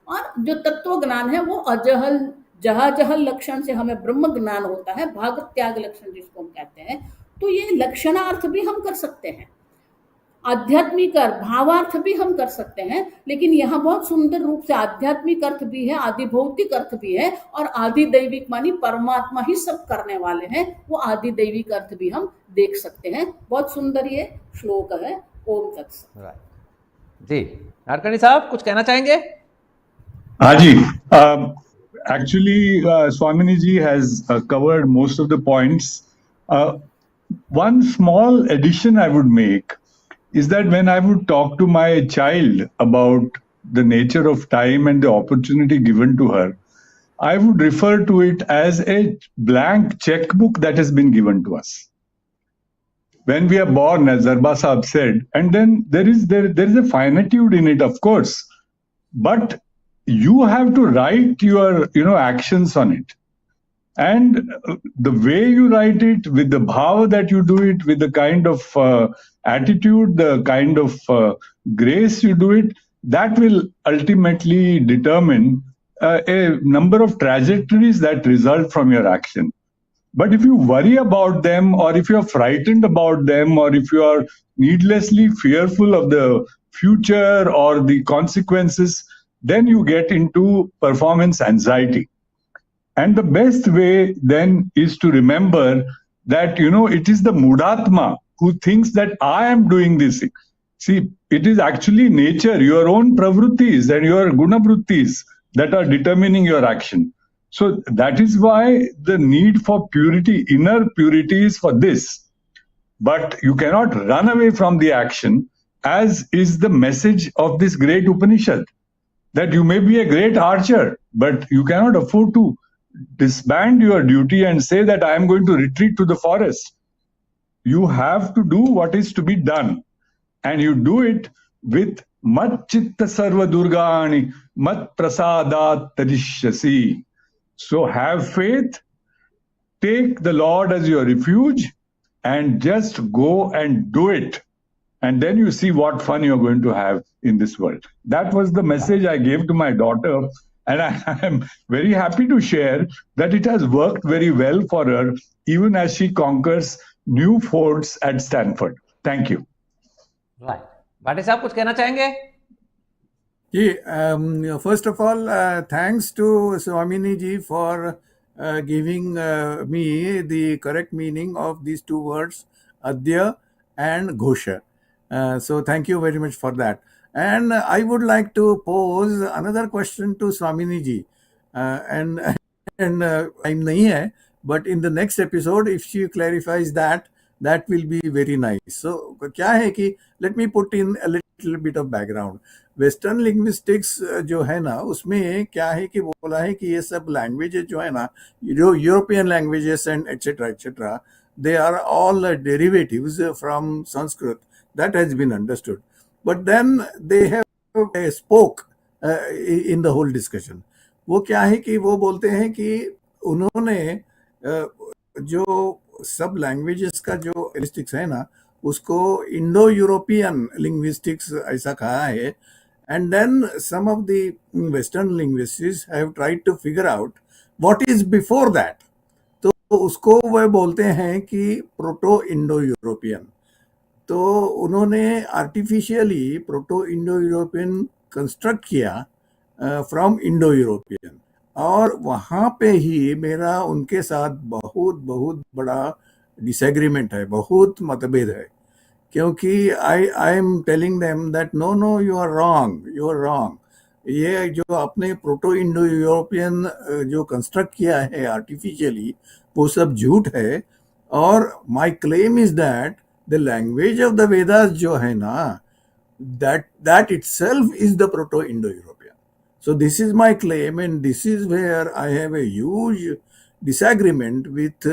और जो तत्व ज्ञान है वो अजहल जहल लक्षण से हमें ब्रह्म ज्ञान होता है, भाग त्याग लक्षण जिसको हम कहते हैं। तो ये लक्षणार्थ भी हम कर सकते हैं, आध्यात्मिक अर्थ भावार्थ भी हम कर सकते हैं, लेकिन यहाँ बहुत सुंदर रूप से आध्यात्मिक अर्थ भी है, आदि भौतिक अर्थ भी है, और आदि दैविक मानी परमात्मा ही सब करने वाले हैं, वो आदि दैविक अर्थ भी हम देख सकते हैं। बहुत सुंदर ये श्लोक है। ओम तत्सत। जी नाडकर्णी साहब कुछ कहना चाहेंगे? हाँ जी, actually Swamini ji has covered most of the points. One small addition I would make is that when I would talk to my child about the nature of time and the opportunity given to her, I would refer to it as a blank checkbook that has been given to us. When we are born, as Darbha Sahib said, and then there is a finitude in it, of course, but you have to write your actions on it. And the way you write it, with the bhava that you do it, with the kind of attitude, the kind of grace you do it, that will ultimately determine a number of trajectories that result from your action. But if you worry about them, or if you're frightened about them, or if you are needlessly fearful of the future or the consequences, then you get into performance anxiety. And the best way then is to remember that, it is the Mudatma who thinks that I am doing this. See, it is actually nature, your own pravrittis and your gunavrittis that are determining your action. So that is why the need for purity, inner purity, is for this. But you cannot run away from the action, as is the message of this great Upanishad. That you may be a great archer, but you cannot afford to disband your duty and say that I am going to retreat to the forest. You have to do what is to be done, and you do it with mat chitta sarva durgani mat prasadat tarishyasi. So have faith, take the Lord as your refuge, and just go and do it. And then you see what fun you're going to have in this world. That was the message I gave to my daughter. And I am very happy to share that it has worked very well for her, even as she conquers new forts at Stanford. Thank you. Right. भाटे साहब कुछ कहना चाहेंगे? First of all, thanks to Swamini ji for giving me the correct meaning of these two words, Adya and Ghosha. So thank you very much for that. And I would like to pose another question to Swamini ji. And time nahi hai, but in the next episode, if she clarifies that will be very nice. So क्या है कि let me put in a little bit of background. Western linguistics जो है ना, उसमें क्या है कि बोला है कि ये सब लैंग्वेजेस जो है ना, जो European languages and etcetera they are all derivatives from Sanskrit. That has been understood. But then they have spoke in the whole discussion. वो क्या है कि वो बोलते हैं कि उन्होंने जो सब लैंग्वेजेस का जो लिंग्विस्टिक्स है ना, उसको इंडो यूरोपियन लिंग्विस्टिक्स ऐसा कहा है. And then some of the Western linguists have tried to figure out what is before that. तो उसको वह बोलते हैं कि प्रोटो इंडो यूरोपियन. तो उन्होंने artificially proto Indo European construct किया फ्रॉम इंडो यूरोपियन, और वहाँ पे ही मेरा उनके साथ बहुत बहुत बड़ा डिसएग्रीमेंट है, बहुत मतभेद है, क्योंकि I am telling them that no no you are wrong, ये जो आपने प्रोटो इंडो यूरोपियन जो कंस्ट्रक्ट किया है आर्टिफिशियली, वो सब झूठ है, और my claim is that the language of the Vedas जो है ना, that itself is the proto indo european. So this is my claim, and this is where I have a huge disagreement with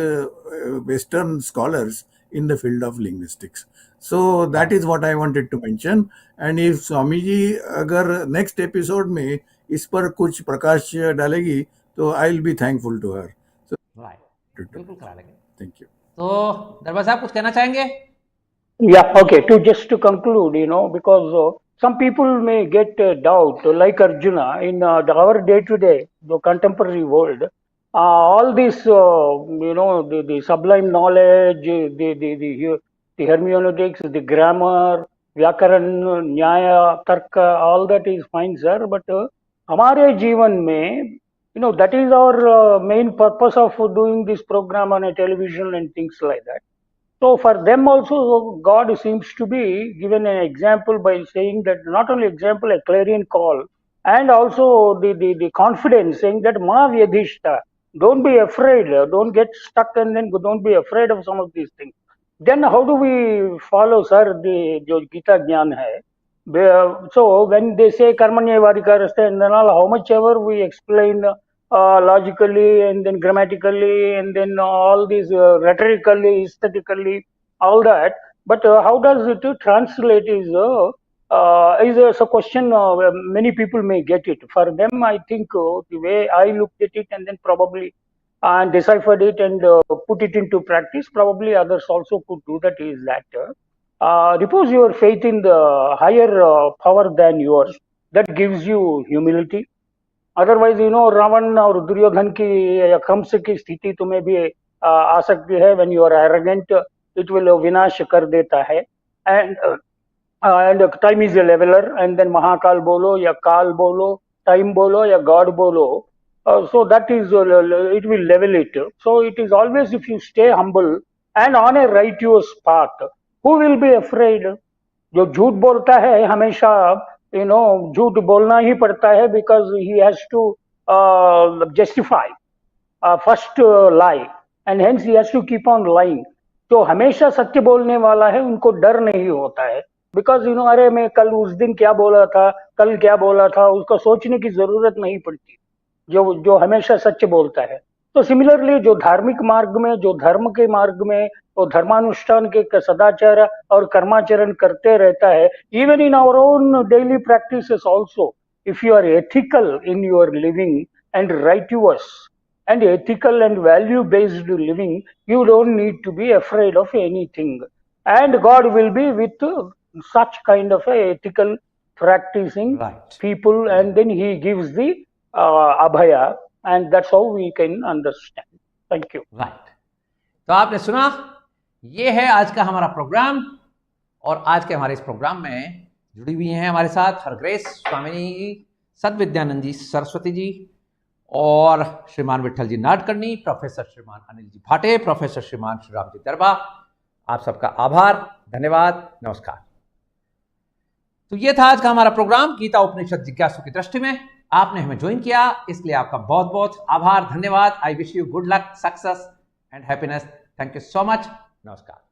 western scholars in the field of linguistics. So that is what I wanted to mention, and if Swami ji अगर next episode में इस पर कुछ प्रकाश डालेगी तो I will be thankful to her. So right, बिल्कुल करा लेंगे। thank you. तो दरबार साहब कुछ कहना चाहेंगे? Yeah, okay. Just to conclude, because some people may get doubt, like Arjuna, in our day-to-day, the contemporary world, all this, the sublime knowledge, the hermeneutics, the grammar, Vyakaran, Nyaya, Tarka, all that is fine, sir. But हमारे जीवन में, that is our main purpose of doing this program on a television and things like that. So for them also, God seems to be given an example by saying that, not only example, a clarion call, and also the confidence saying that Ma Vyadhishta, don't be afraid, don't get stuck, and then don't be afraid of some of these things. Then how do we follow, sir, the jo Gita Jnana hai? So when they say Karmanya Varika and then all, how much ever we explain logically and then grammatically and then all these rhetorically, aesthetically, all that. But how does it translate is a question many people may get it. For them, I think the way I looked at it and then probably and deciphered it and put it into practice, probably others also could do that, is that repose your faith in the higher power than yours that gives you humility. Otherwise Ravan और दुर्योधन की या कंस की स्थिति तुम्हें भी आ सकती है। When you are arrogant it will विनाश कर देता है। And time is a leveller, and then Mahakal बोलो या काल बोलो, टाइम बोलो या गॉड बोलो, so that is it will level it. So it is always, if you stay humble and on a righteous path, who will be afraid? जो झूठ बोलता है हमेशा झूठ बोलना ही पड़ता है, because he has to justify first lie and hence he has to keep on lying. तो हमेशा सत्य बोलने वाला है, उनको डर नहीं होता है, because अरे मैं कल उस दिन क्या बोला था, कल क्या बोला था, उसको सोचने की जरूरत नहीं पड़ती जो हमेशा सत्य बोलता है। तो सिमिलरली जो धार्मिक मार्ग में, जो धर्म के मार्ग में, वो धर्मानुष्ठान के सदाचार और कर्माचरण करते रहता है। Even in our own daily practices also, if you are ethical in your living and righteous and ethical and value based living, you don't need to be afraid of anything, and God will be with such kind of a ethical practicing people, and then he gives the abhaya, and that's how we can understand. Thank you. Right. तो आपने सुना, ये है आज का हमारा programme, और आज के हमारे इस प्रोग्राम में जुड़ी हुई हैं हमारे साथ हर ग्रेस स्वामिनी, सद्विद्यानंद जी, सरस्वती जी, और श्रीमान विठल जी नाडकर्णी, प्रोफेसर श्रीमान अनिल जी भाटे, प्रोफेसर श्रीमान श्रीराम जी दरबा। आप सबका आभार, धन्यवाद, नमस्कार। तो ये था आज का हमारा प्रोग्राम गीता उपनिषद जिज्ञासु की दृष्टि में। आपने हमें ज्वाइन किया, इसलिए आपका बहुत बहुत आभार, धन्यवाद। I wish you good luck, success and happiness. Thank you so much. नमस्कार।